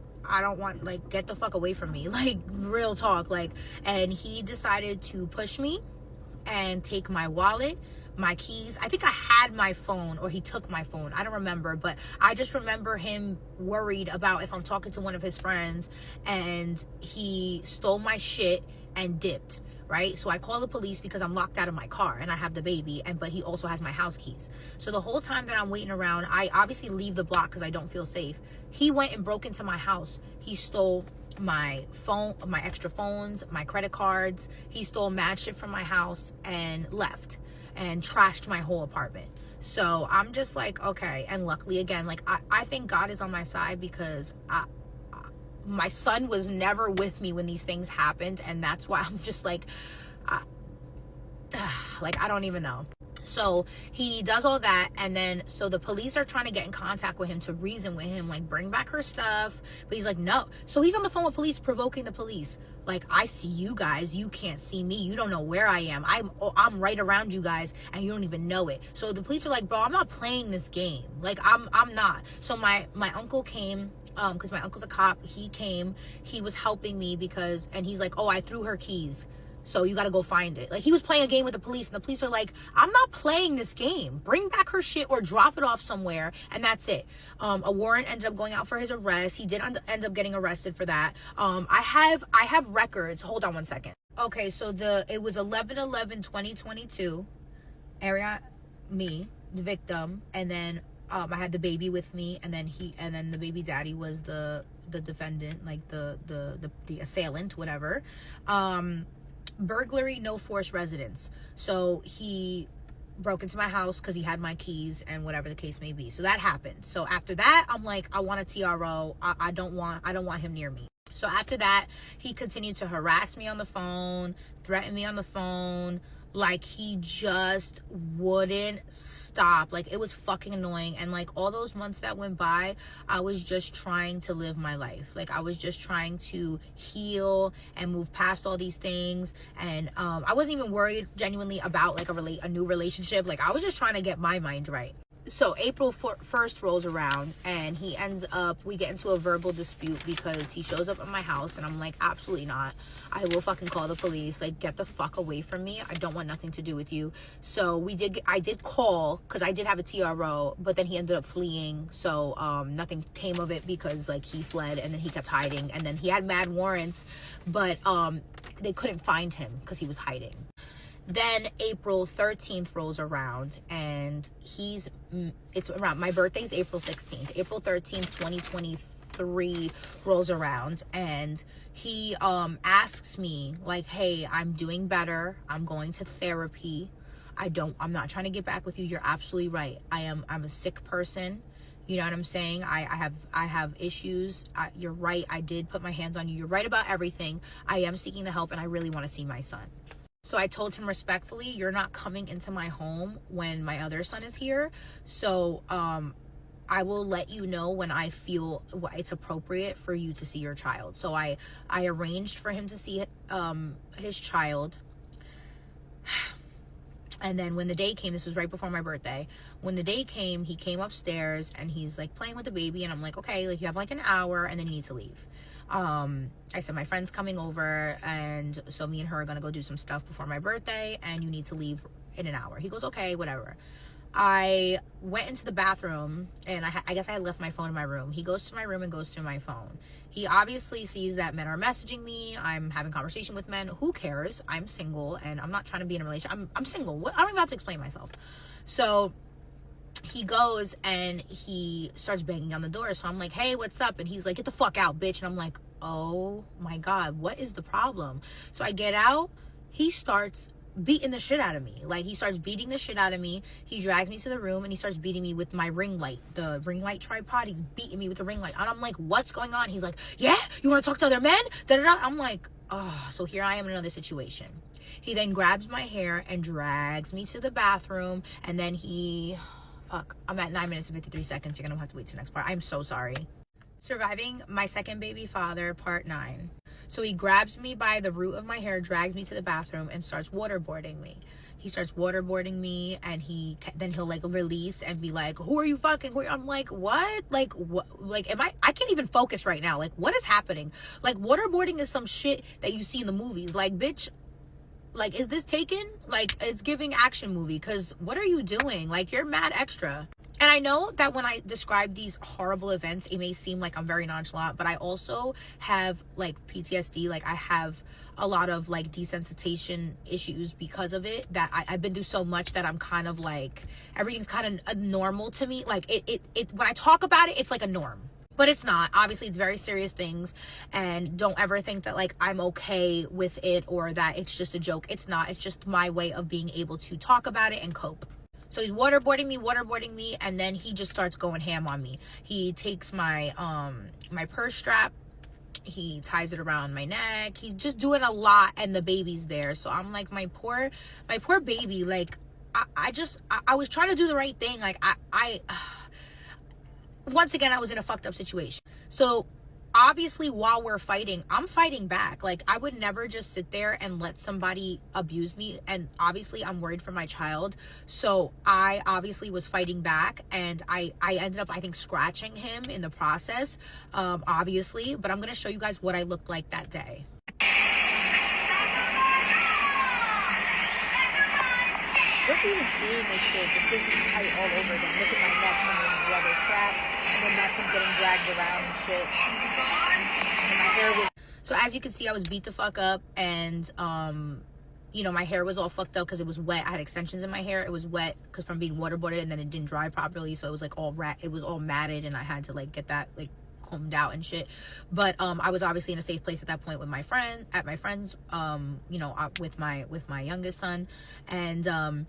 want, like, get the fuck away from me, like, real talk. Like, and he decided to push me and take my wallet, my keys. I think I had my phone, or he took my phone. I don't remember, but I just remember him worried about if I'm talking to one of his friends, and he stole my shit and dipped, right? So I call the police because I'm locked out of my car and I have the baby, but he also has my house keys. So the whole time that I'm waiting around, I obviously leave the block because I don't feel safe. He went and broke into my house. He stole my phone, my extra phones, my credit cards. He stole mad shit from my house and left and trashed my whole apartment. So I'm just like, okay. And luckily, again, like, I think God is on my side, because my son was never with me when these things happened, and that's why I'm just like, I don't even know. So he does all that, and then so the police are trying to get in contact with him to reason with him, like, bring back her stuff, but he's like, no. So he's on the phone with police, provoking the police, like, I see you guys, you can't see me, you don't know where I am, I'm right around you guys and you don't even know it. So the police are like, bro, I'm not playing this game, like, I'm not. So my uncle came, because my uncle's a cop. He came, he was helping me because, and he's like, oh, I threw her keys, so you got to go find it. Like, he was playing a game with the police, and the police are like, I'm not playing this game. Bring back her shit or drop it off somewhere, and that's it. A warrant ended up going out for his arrest. He did end up getting arrested for that. I have records. Hold on one second. Okay, so it was 11/11/2022. Me, the victim, and then I had the baby with me, and then the baby daddy was the defendant, like the assailant, whatever. Burglary, no forced residence. So he broke into my house because he had my keys and whatever the case may be. So that happened. So after that, I'm like, I want a TRO. I don't want him near me. So after that, he continued to harass me on the phone, threaten me on the phone. Like, he just wouldn't stop. Like, it was fucking annoying. And like, all those months that went by, I was just trying to live my life. Like, I was just trying to heal and move past all these things. And I wasn't even worried genuinely about like a new relationship. Like, I was just trying to get my mind right. So April 1st rolls around, and we get into a verbal dispute because he shows up at my house, and I'm like, absolutely not. I will fucking call the police. Like, get the fuck away from me. I don't want nothing to do with you. So I did call because I did have a TRO, but then he ended up fleeing. So nothing came of it because like he fled, and then he kept hiding, and then he had mad warrants, but they couldn't find him because he was hiding. Then April 13th rolls around, and it's around, my birthday's April 16th. April 13th, 2023 rolls around, and he asks me like, hey, I'm doing better. I'm going to therapy. I'm not trying to get back with you. You're absolutely right. I'm a sick person. You know what I'm saying? I have issues. You're right. I did put my hands on you. You're right about everything. I am seeking the help, and I really want to see my son. So I told him respectfully, you're not coming into my home when my other son is here. So I will let you know when I feel it's appropriate for you to see your child. So I arranged for him to see his child. And then when the day came, this was right before my birthday. When the day came, he came upstairs and he's like playing with the baby. And I'm like, okay, like you have like an hour and then you need to leave. I said, my friend's coming over, and so me and her are gonna go do some stuff before my birthday, and you need to leave in an hour. He goes, okay, whatever. I went into the bathroom, and I guess I had left my phone in my room. He goes to my room and goes through my phone. He obviously sees that men are messaging me. I'm having conversation with men. Who cares? I'm single, and I'm not trying to be in a relationship. I'm single. I don't even have to explain myself. So he goes and he starts banging on the door. So I'm like, hey, what's up? And he's like, get the fuck out, bitch. And I'm like, oh my God, what is the problem? So I get out. He starts beating the shit out of me. Like, he starts beating the shit out of me. He drags me to the room and he starts beating me with my ring light, the ring light tripod. He's beating me with the ring light. And I'm like, what's going on? He's like, yeah, you want to talk to other men? Da-da-da. I'm like, oh, so here I am in another situation. He then grabs my hair and drags me to the bathroom, and then fuck, I'm at 9 minutes and 53 seconds. You're gonna have to wait till the next part. I'm so sorry. Surviving my second baby father, part 9. So he grabs me by the root of my hair, drags me to the bathroom, and starts waterboarding me. He starts waterboarding me, and then he'll like release and be like, who are you fucking? I'm like, what? Like, what? Like, I can't even focus right now. Like, what is happening? Like, waterboarding is some shit that you see in the movies. Like, bitch, like, is this Taken? Like, it's giving action movie, because what are you doing? Like, you're mad extra. And I know that when I describe these horrible events, it may seem like I'm very nonchalant, but I also have like PTSD. Like, I have a lot of like desensitization issues because of it, that I've been through so much that I'm kind of like, everything's kind of normal to me. Like, it when I talk about it, it's like a norm. But it's not. Obviously, it's very serious things, and don't ever think that like I'm okay with it or that it's just a joke. It's not. It's just my way of being able to talk about it and cope. So he's waterboarding me, and then he just starts going ham on me. He takes my my purse strap, he ties it around my neck. He's just doing a lot, and the baby's there. So I'm like, my poor baby. Like, I was trying to do the right thing. Like, once again, I was in a fucked up situation. So obviously, while we're fighting, I'm fighting back. Like, I would never just sit there and let somebody abuse me. And obviously, I'm worried for my child. So I obviously was fighting back, and I ended up, I think, scratching him in the process, obviously. But I'm going to show you guys what I looked like that day. Just even seeing this shit just gives me tight all over again. Look at my neck from the leather straps, and then that's him getting dragged around and shit. And my hair was... So as you can see, I was beat the fuck up, and you know, my hair was all fucked up because it was wet. I had extensions in my hair. It was wet because from being waterboarded, and then it didn't dry properly, so it was like it was all matted, and I had to like get that like combed out and shit. But I was obviously in a safe place at that point with my friend's you know, with my youngest son. And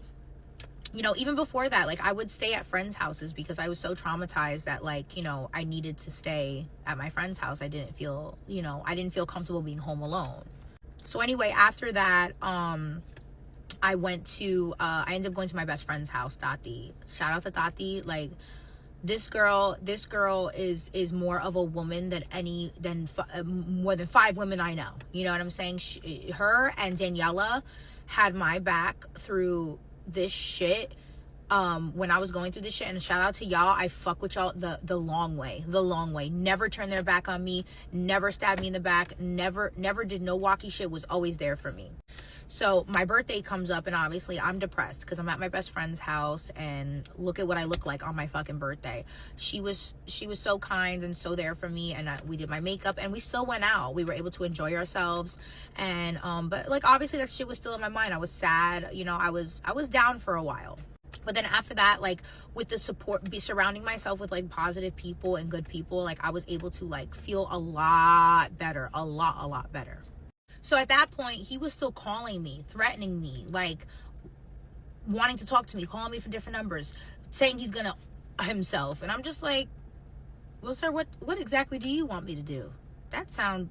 you know, even before that, like, I would stay at friends' houses because I was so traumatized that, like, you know, I needed to stay at my friend's house. I didn't feel comfortable being home alone. So anyway, after that, I ended up going to my best friend's house, Tati. Shout out to Tati. Like, this girl is more of a woman than more than 5 women I know. You know what I'm saying? Her and Daniela had my back through this shit, when I was going through this shit. And shout out to y'all. I fuck with y'all the long way. Never turned their back on me, never stabbed me in the back, never did no walkie shit, was always there for me. So my birthday comes up, and obviously I'm depressed because I'm at my best friend's house, and look at what I look like on my fucking birthday. She was so kind and so there for me, and we did my makeup, and we still went out. We were able to enjoy ourselves, and but like, obviously that shit was still in my mind. I was sad, you know, I was down for a while. But then after that, like, with the support, surrounding myself with like positive people and good people, like, I was able to like feel a lot better, a lot better. So at that point, he was still calling me, threatening me, like wanting to talk to me, calling me from different numbers, saying he's gonna himself. And I'm just like, well, sir, what exactly do you want me to do? That sounds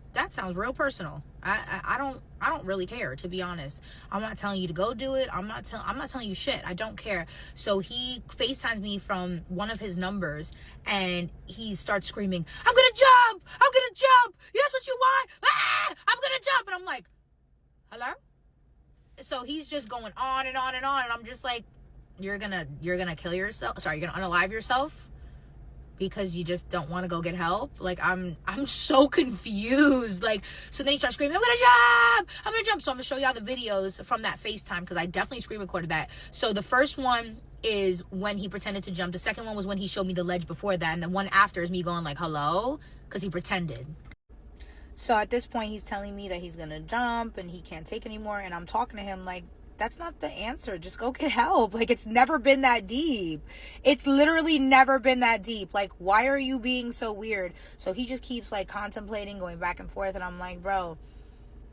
real personal. I don't really care, to be honest. I'm not telling you to go do it. I'm not telling you shit. I don't care. So he FaceTimes me from one of his numbers, and he starts screaming, I'm gonna jump! That's what you want? Ah! I'm gonna jump! And I'm like, hello? So he's just going on and on and on, and I'm just like, you're gonna kill yourself? Sorry, you're gonna unalive yourself? Because you just don't want to go get help? Like, I'm so confused. Like, so then he starts screaming, I'm gonna jump. So I'm gonna show y'all the videos from that FaceTime, because I definitely screen recorded that. So the first one is when he pretended to jump. The second one was when he showed me the ledge before that, and the one after is me going like, hello, because he pretended. So at this point, he's telling me that he's gonna jump and he can't take anymore, and I'm talking to him like, that's not the answer. Just go get help. Like, it's never been that deep. It's literally never been that deep. Like, why are you being so weird? So he just keeps like contemplating, going back and forth. And I'm like, bro,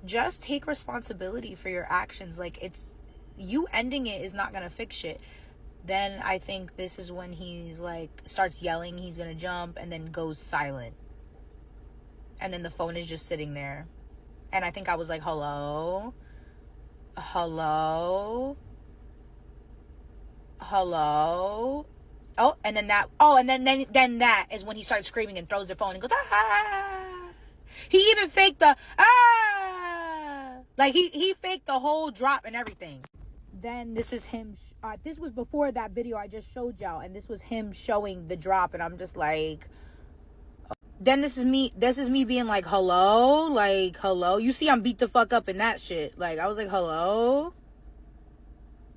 just take responsibility for your actions. Like, it's you ending it is not going to fix shit. Then I think this is when he's like, starts yelling, he's going to jump, and then goes silent. And then the phone is just sitting there. And I think I was like, hello? hello. Oh, and then that is when he starts screaming and throws the phone and goes, ah. He even faked the ah. Like he faked the whole drop and everything. Then this is him. This was before that video I just showed y'all, and this was him showing the drop, and I'm just like. Then this is me being like, hello. You see, I'm beat the fuck up in that shit. Like, I was like, hello.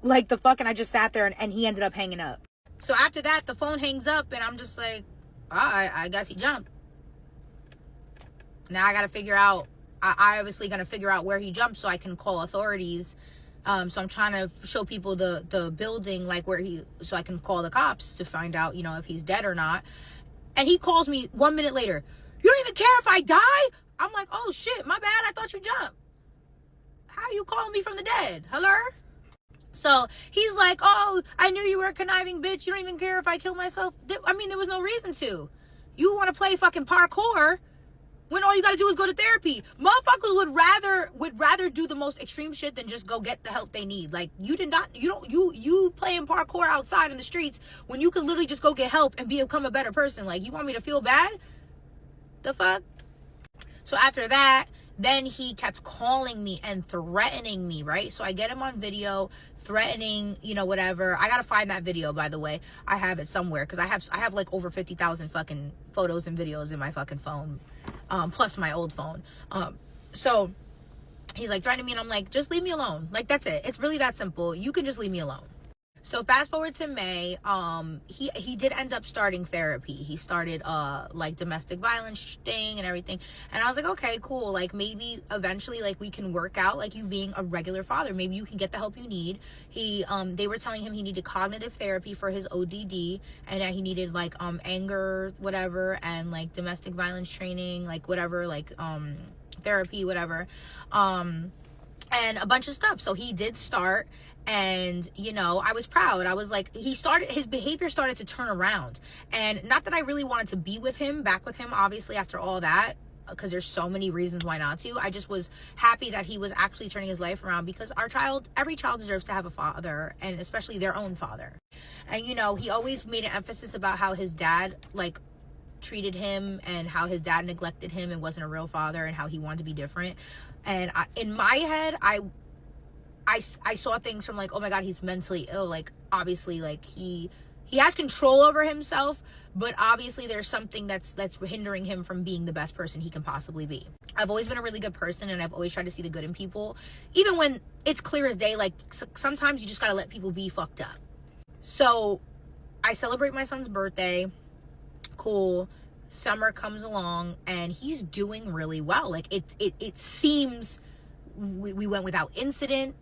Like, the fuck, and I just sat there, and he ended up hanging up. So after that, the phone hangs up, and I'm just like, I guess he jumped. Now I gotta figure out, I obviously gonna figure out where he jumped so I can call authorities. So I'm trying to show people the building, like so I can call the cops to find out, if he's dead or not. And he calls me 1 minute later. You don't even care if I die? I'm like, oh shit, my bad, I thought you jumped. How you calling me from the dead? Hello? So he's like, oh, I knew you were a conniving bitch. You don't even care if I kill myself. I mean, there was no reason to. You want to play fucking parkour when all you got to do is go to therapy. Motherfuckers would rather do the most extreme shit than just go get the help they need. Like, you playing parkour outside in the streets when you can literally just go get help and become a better person. Like, you want me to feel bad? The fuck? So after that, then he kept calling me and threatening me, right? So I get him on video threatening, whatever. I gotta find that video, by the way. I have it somewhere because I have like over 50,000 fucking photos and videos in my fucking phone, plus my old phone. So he's like threatening me, and I'm like, just leave me alone. Like, that's it. It's really that simple. You can just leave me alone. So fast forward to May, he did end up starting therapy. He started like domestic violence thing and everything. And I was like, okay, cool. Like, maybe eventually, like, we can work out like you being a regular father. Maybe you can get the help you need. They were telling him he needed cognitive therapy for his ODD, and that he needed like anger, whatever, and like domestic violence training, like whatever, like therapy, whatever, and a bunch of stuff. So he did start. And, I was proud. I was like, his behavior started to turn around. And not that I really wanted to be back with him, obviously, after all that, because there's so many reasons why not to. I just was happy that he was actually turning his life around, because every child deserves to have a father, and especially their own father. And, he always made an emphasis about how his dad, like, treated him, and how his dad neglected him and wasn't a real father, and how he wanted to be different. And in my head, I saw things from like, oh my God, he's mentally ill. Like, obviously, like he has control over himself, but obviously there's something that's hindering him from being the best person he can possibly be. I've always been a really good person, and I've always tried to see the good in people, even when it's clear as day. Like, sometimes you just gotta let people be fucked up. So I celebrate my son's birthday. Cool. Summer comes along, and he's doing really well. Like, it seems we went without incident.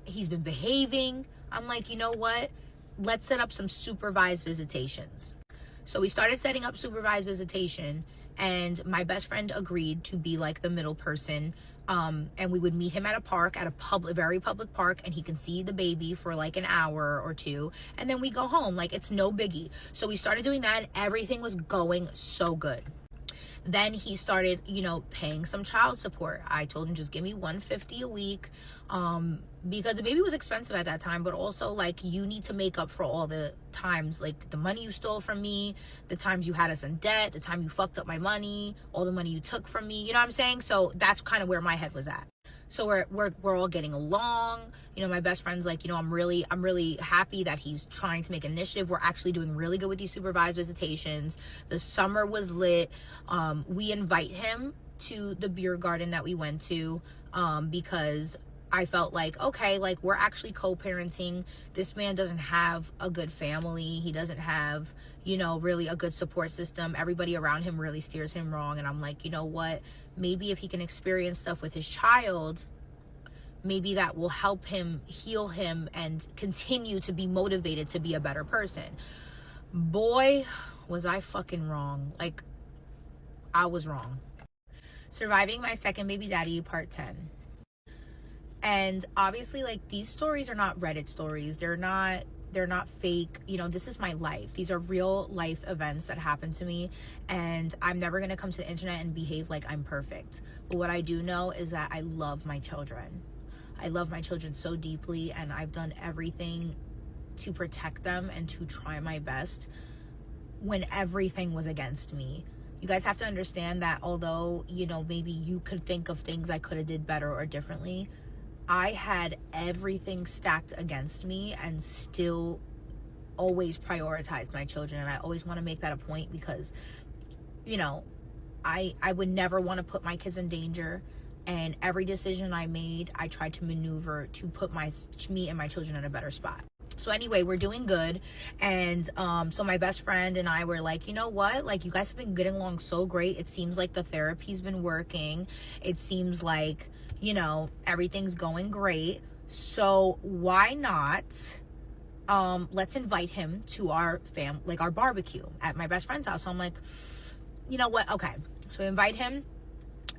He's been behaving. I'm like, you know what? Let's set up some supervised visitations. So we started setting up supervised visitation, and my best friend agreed to be like the middle person. And we would meet him at a park, at a very public park, and he can see the baby for like an hour or two, and then we go home. Like, it's no biggie. So we started doing that, and everything was going so good. Then he started, paying some child support. I told him, just give me $150 a week, because the baby was expensive at that time, but also, like, you need to make up for all the times, like, the money you stole from me, the times you had us in debt, the time you fucked up my money, all the money you took from me, you know what I'm saying? So that's kind of where my head was at. So we're all getting along. My best friend's like, I'm really happy that he's trying to make an initiative. We're actually doing really good with these supervised visitations. The summer was lit. We invite him to the beer garden that we went to, because I felt like, okay, like, we're actually co-parenting. This man doesn't have a good family. He doesn't have, really a good support system. Everybody around him really steers him wrong. And I'm like, you know what? Maybe if he can experience stuff with his child, maybe that will help him, heal him, and continue to be motivated to be a better person. Boy, was I fucking wrong. Like, I was wrong. Surviving my second baby daddy, part 10. And obviously, like, these stories are not Reddit stories. They're not fake. This is my life. These are real life events that happen to me, and I'm never going to come to the internet and behave like I'm perfect. But what I do know is that I love my children. I love my children so deeply, and I've done everything to protect them and to try my best when everything was against me. You guys have to understand that although, you know, maybe you could think of things I could have did better or differently, I had everything stacked against me and still always prioritized my children. And I always want to make that a point because, you know, I would never want to put my kids in danger. And every decision I made, I tried to maneuver to put me and my children in a better spot. So anyway, we're doing good. And so my best friend and I were like, you know what? Like, you guys have been getting along so great. It seems like the therapy's been working. It seems like, you know, everything's going great. So why not, let's invite him to our our barbecue at my best friend's house. So I'm like, you know what? Okay. So we invite him.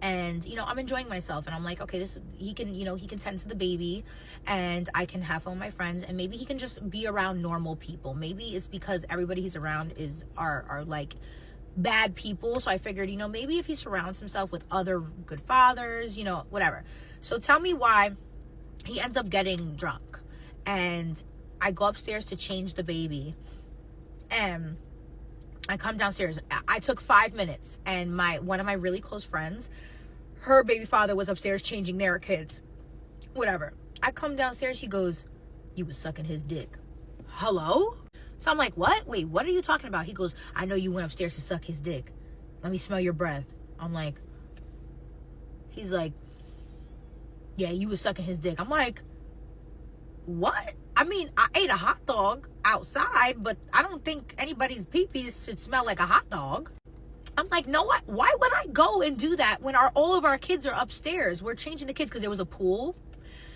And, you know, I'm enjoying myself, and I'm like, okay, he can tend to the baby, and I can have fun with my friends, and maybe he can just be around normal people. Maybe it's because everybody he's around are like bad people. So I figured, you know, maybe if he surrounds himself with other good fathers, you know, whatever. So tell me why he ends up getting drunk, and I go upstairs to change the baby, and I come downstairs. I took 5 minutes, and one of my really close friends, her baby father was upstairs changing their kids. Whatever. I come downstairs. He goes, "You was sucking his dick." Hello? So I'm like, what? Wait, what are you talking about? He goes, "I know you went upstairs to suck his dick. Let me smell your breath." I'm like, he's like, "Yeah, you was sucking his dick." I'm like, what? I mean, I ate a hot dog outside, but I don't think anybody's pee-pees should smell like a hot dog. I'm like, no, why would I go and do that when all of our kids are upstairs? We're changing the kids because there was a pool.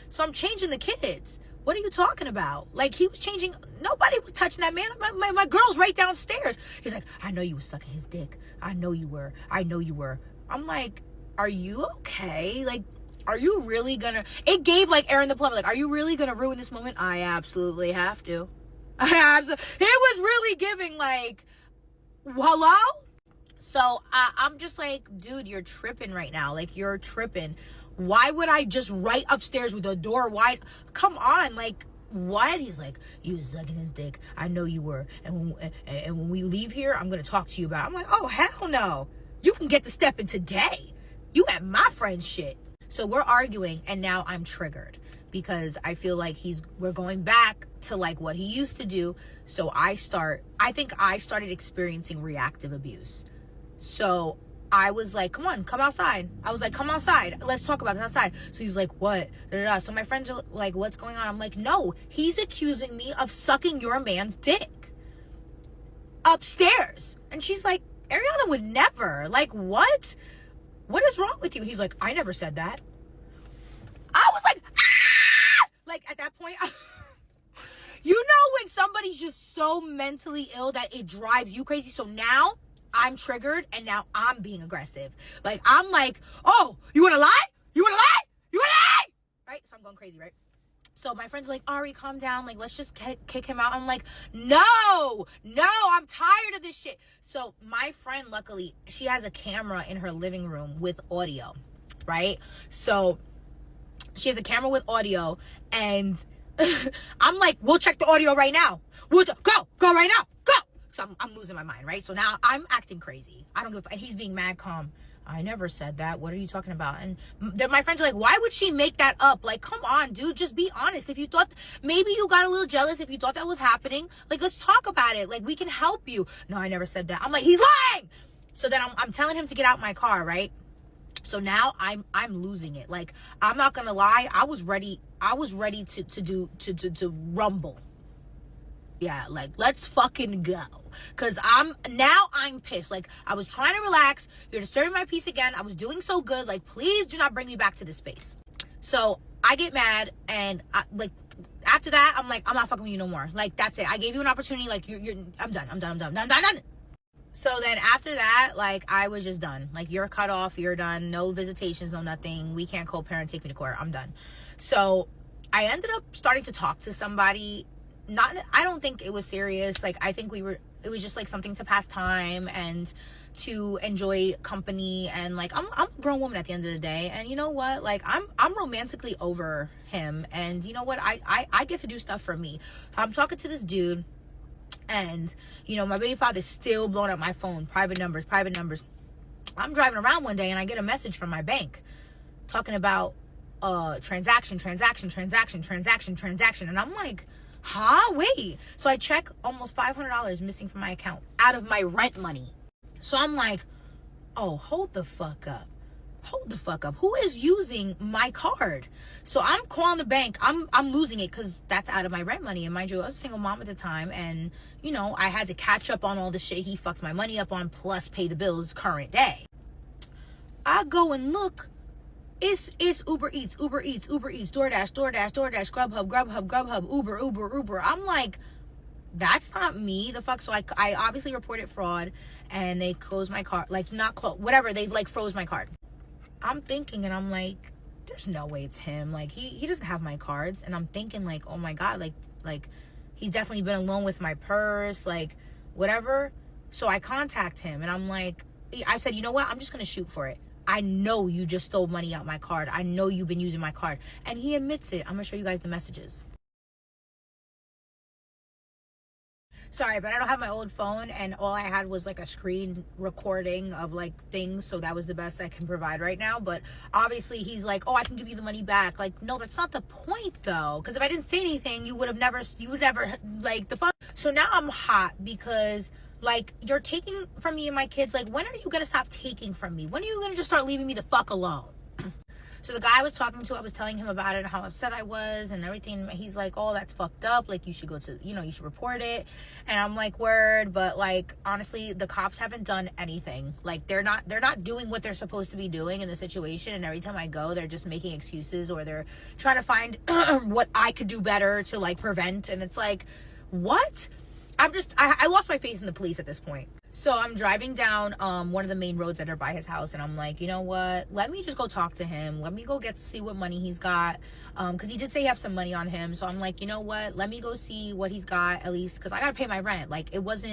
So I'm changing the kids. What are you talking about? Like, he was changing. Nobody was touching that man. My girl's right downstairs. He's like, "I know you were sucking his dick. I know you were. I know you were." I'm like, are you okay? Like, are you really gonna... It gave like Aaron the plumber. Like, are you really gonna ruin this moment? I absolutely have to. It was really giving like, hello? So I'm just like, dude, you're tripping right now. Like, you're tripping. Why would I just right upstairs with the door wide? Come on, like, what? He's like, "You was sucking his dick. I know you were. And when we leave here, I'm gonna talk to you about it." I'm like, oh, hell no. You can get the step in today. You at my friend's shit. So we're arguing, and now I'm triggered because I feel like we're going back to like what he used to do. So I think I started experiencing reactive abuse. So I was like, come on, come outside. I was like, come outside. Let's talk about this outside. So he's like, what? Da, da, da. So my friends are like, what's going on? I'm like, no, he's accusing me of sucking your man's dick upstairs. And she's like, Ariana would never. Like, what? What is wrong with you? He's like, I never said that. I was like, ah! Like, at that point, you know when somebody's just so mentally ill that it drives you crazy? So now I'm triggered, and now I'm being aggressive. Like, I'm like, oh, you want to lie? You want to lie? You want to lie? Right? So I'm going crazy, right? So my friend's like, Ari, calm down. Like, let's just kick him out. I'm like, no, I'm tired of this shit. So my friend, luckily, she has a camera in her living room with audio, right? So she has a camera with audio, and I'm like, we'll check the audio right now. Go right now. Go. So I'm losing my mind, right? So now I'm acting crazy. I don't give a and he's being mad calm. I never said that. What are you talking about? And then my friends are like, why would she make that up? Like, come on, dude, just be honest. If you thought, maybe you got a little jealous, if you thought that was happening, like, let's talk about it. Like, we can help you. No, I never said that. I'm like, he's lying. So then I'm telling him to get out my car, right? So now I'm losing it. Like, I'm not gonna lie, I was ready to rumble. Yeah, like, let's fucking go. Cause I'm pissed. Like, I was trying to relax. You're disturbing my peace again. I was doing so good. Like, please do not bring me back to this space. So I get mad, and after that, I'm like, I'm not fucking with you no more. Like, that's it. I gave you an opportunity. Like, I'm done. So then after that, like, I was just done. Like, you're cut off. You're done. No visitations, no nothing. We can't co-parent. Take me to court. I'm done. So I ended up starting to talk to somebody. I don't think it was serious. Like, I think it was just like something to pass time and to enjoy company. And like I'm a grown woman at the end of the day, and you know what, like I'm romantically over him, and you know what, I get to do stuff for me. I'm talking to this dude, and you know, my baby father's still blowing up my phone, private numbers. I'm driving around one day and I get a message from my bank talking about transaction, and I'm like, huh, wait. So I check, almost $500 missing from my account out of my rent money. So I'm like, oh, hold the fuck up, who is using my card? So I'm calling the bank. I'm losing it because that's out of my rent money. And mind you, I was a single mom at the time, and you know, I had to catch up on all the shit he fucked my money up on, plus pay the bills current day. I go and look, it's Uber Eats, DoorDash, Grubhub, Uber. I'm like, that's not me, the fuck. So I obviously reported fraud, and they closed my card, like not close, whatever, they like froze my card. I'm thinking, and I'm like, there's no way it's him. Like he doesn't have my cards. And I'm thinking like, oh my God, like he's definitely been alone with my purse, like whatever. So I contact him, and I'm like, I said, you know what, I'm just gonna shoot for it. I know you just stole money out my card. I know you've been using my card. And he admits it. I'm gonna show you guys the messages. Sorry, but I don't have my old phone, and all I had was like a screen recording of like things, so that was the best I can provide right now. But obviously he's like, oh, I can give you the money back. Like, no, that's not the point though, because if I didn't say anything, you would never like the fuck. So now I'm hot because like, you're taking from me and my kids. Like, when are you gonna stop taking from me? When are you gonna just start leaving me the fuck alone? So the guy I was talking to, I was telling him about it, how upset I was and everything. He's like, oh, that's fucked up. Like, you should go to, you know, you should report it. And I'm like, word. But like, honestly, the cops haven't done anything. Like, they're not doing what they're supposed to be doing in the situation. And every time I go, they're just making excuses, or they're trying to find what I could do better to like prevent. And it's like, what? I lost my faith in the police at this point. So I'm driving down one of the main roads that are by his house, and I'm like, you know what? Let me just go talk to him. Let me go get to see what money he's got, because he did say he have some money on him. So I'm like, you know what? Let me go see what he's got, at least, because I gotta pay my rent. Like, it was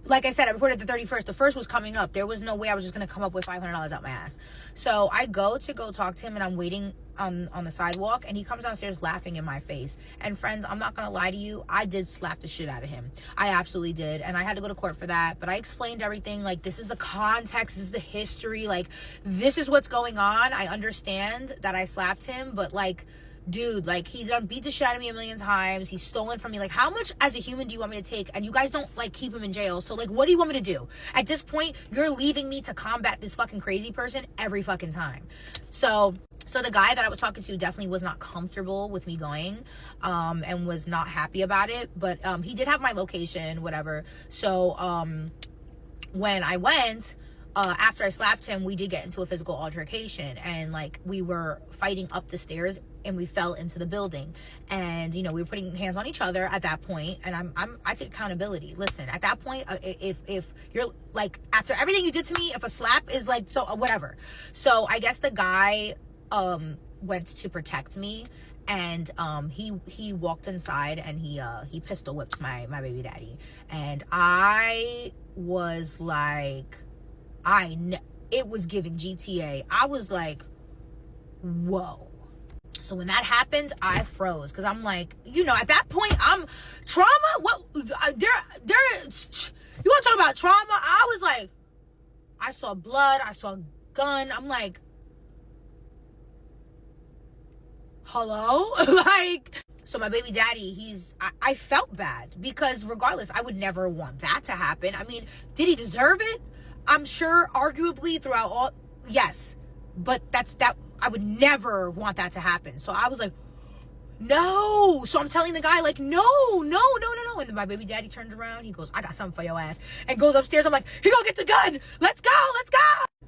like I said, I reported the 31st. The first was coming up. There was no way I was just gonna come up with $500 out my ass. So I go talk to him, and I'm waiting on the sidewalk, and he comes downstairs laughing in my face. And friends, I'm not gonna lie to you, I did slap the shit out of him. I absolutely did, and I had to go to court for that. But I explained everything. Like, this is the context, this is the history, like, this is what's going on. I understand that I slapped him, but like, dude, like, he's done beat the shit out of me a million times. He's stolen from me. Like, how much as a human do you want me to take? And you guys don't like keep him in jail. So like, what do you want me to do? At this point, you're leaving me to combat this fucking crazy person every fucking time. So the guy that I was talking to definitely was not comfortable with me going, and was not happy about it. But he did have my location, whatever. So when I went, after I slapped him, we did get into a physical altercation, and like, we were fighting up the stairs, and we fell into the building. And you know, we were putting hands on each other at that point. And I take accountability. Listen, at that point, if you're like, after everything you did to me, if a slap is like, so whatever. So I guess the guy went to protect me, and he walked inside, and he pistol whipped my baby daddy. And I was like, it was giving GTA. I was like, whoa. So when that happened, I froze, because I'm like, you know, at that point, I'm trauma. What you want to talk about trauma? I was like, I saw blood, I saw a gun. I'm like, hello? Like, so my baby daddy, I felt bad, because regardless, I would never want that to happen. I mean, did he deserve it? I'm sure, arguably, throughout all, yes, but that I would never want that to happen. So I was like, no. So I'm telling the guy, like, no. And then my baby daddy turns around, he goes, I got something for your ass, and goes upstairs. I'm like, here, go get the gun, let's go.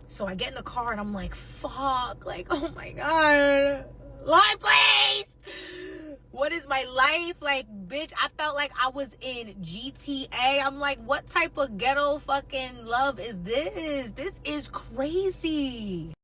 So I get in the car, and I'm like, fuck, like, oh my God, Lord, please, what is my life? Like, bitch, I felt like I was in GTA. I'm like, what type of ghetto fucking love is this? This is crazy.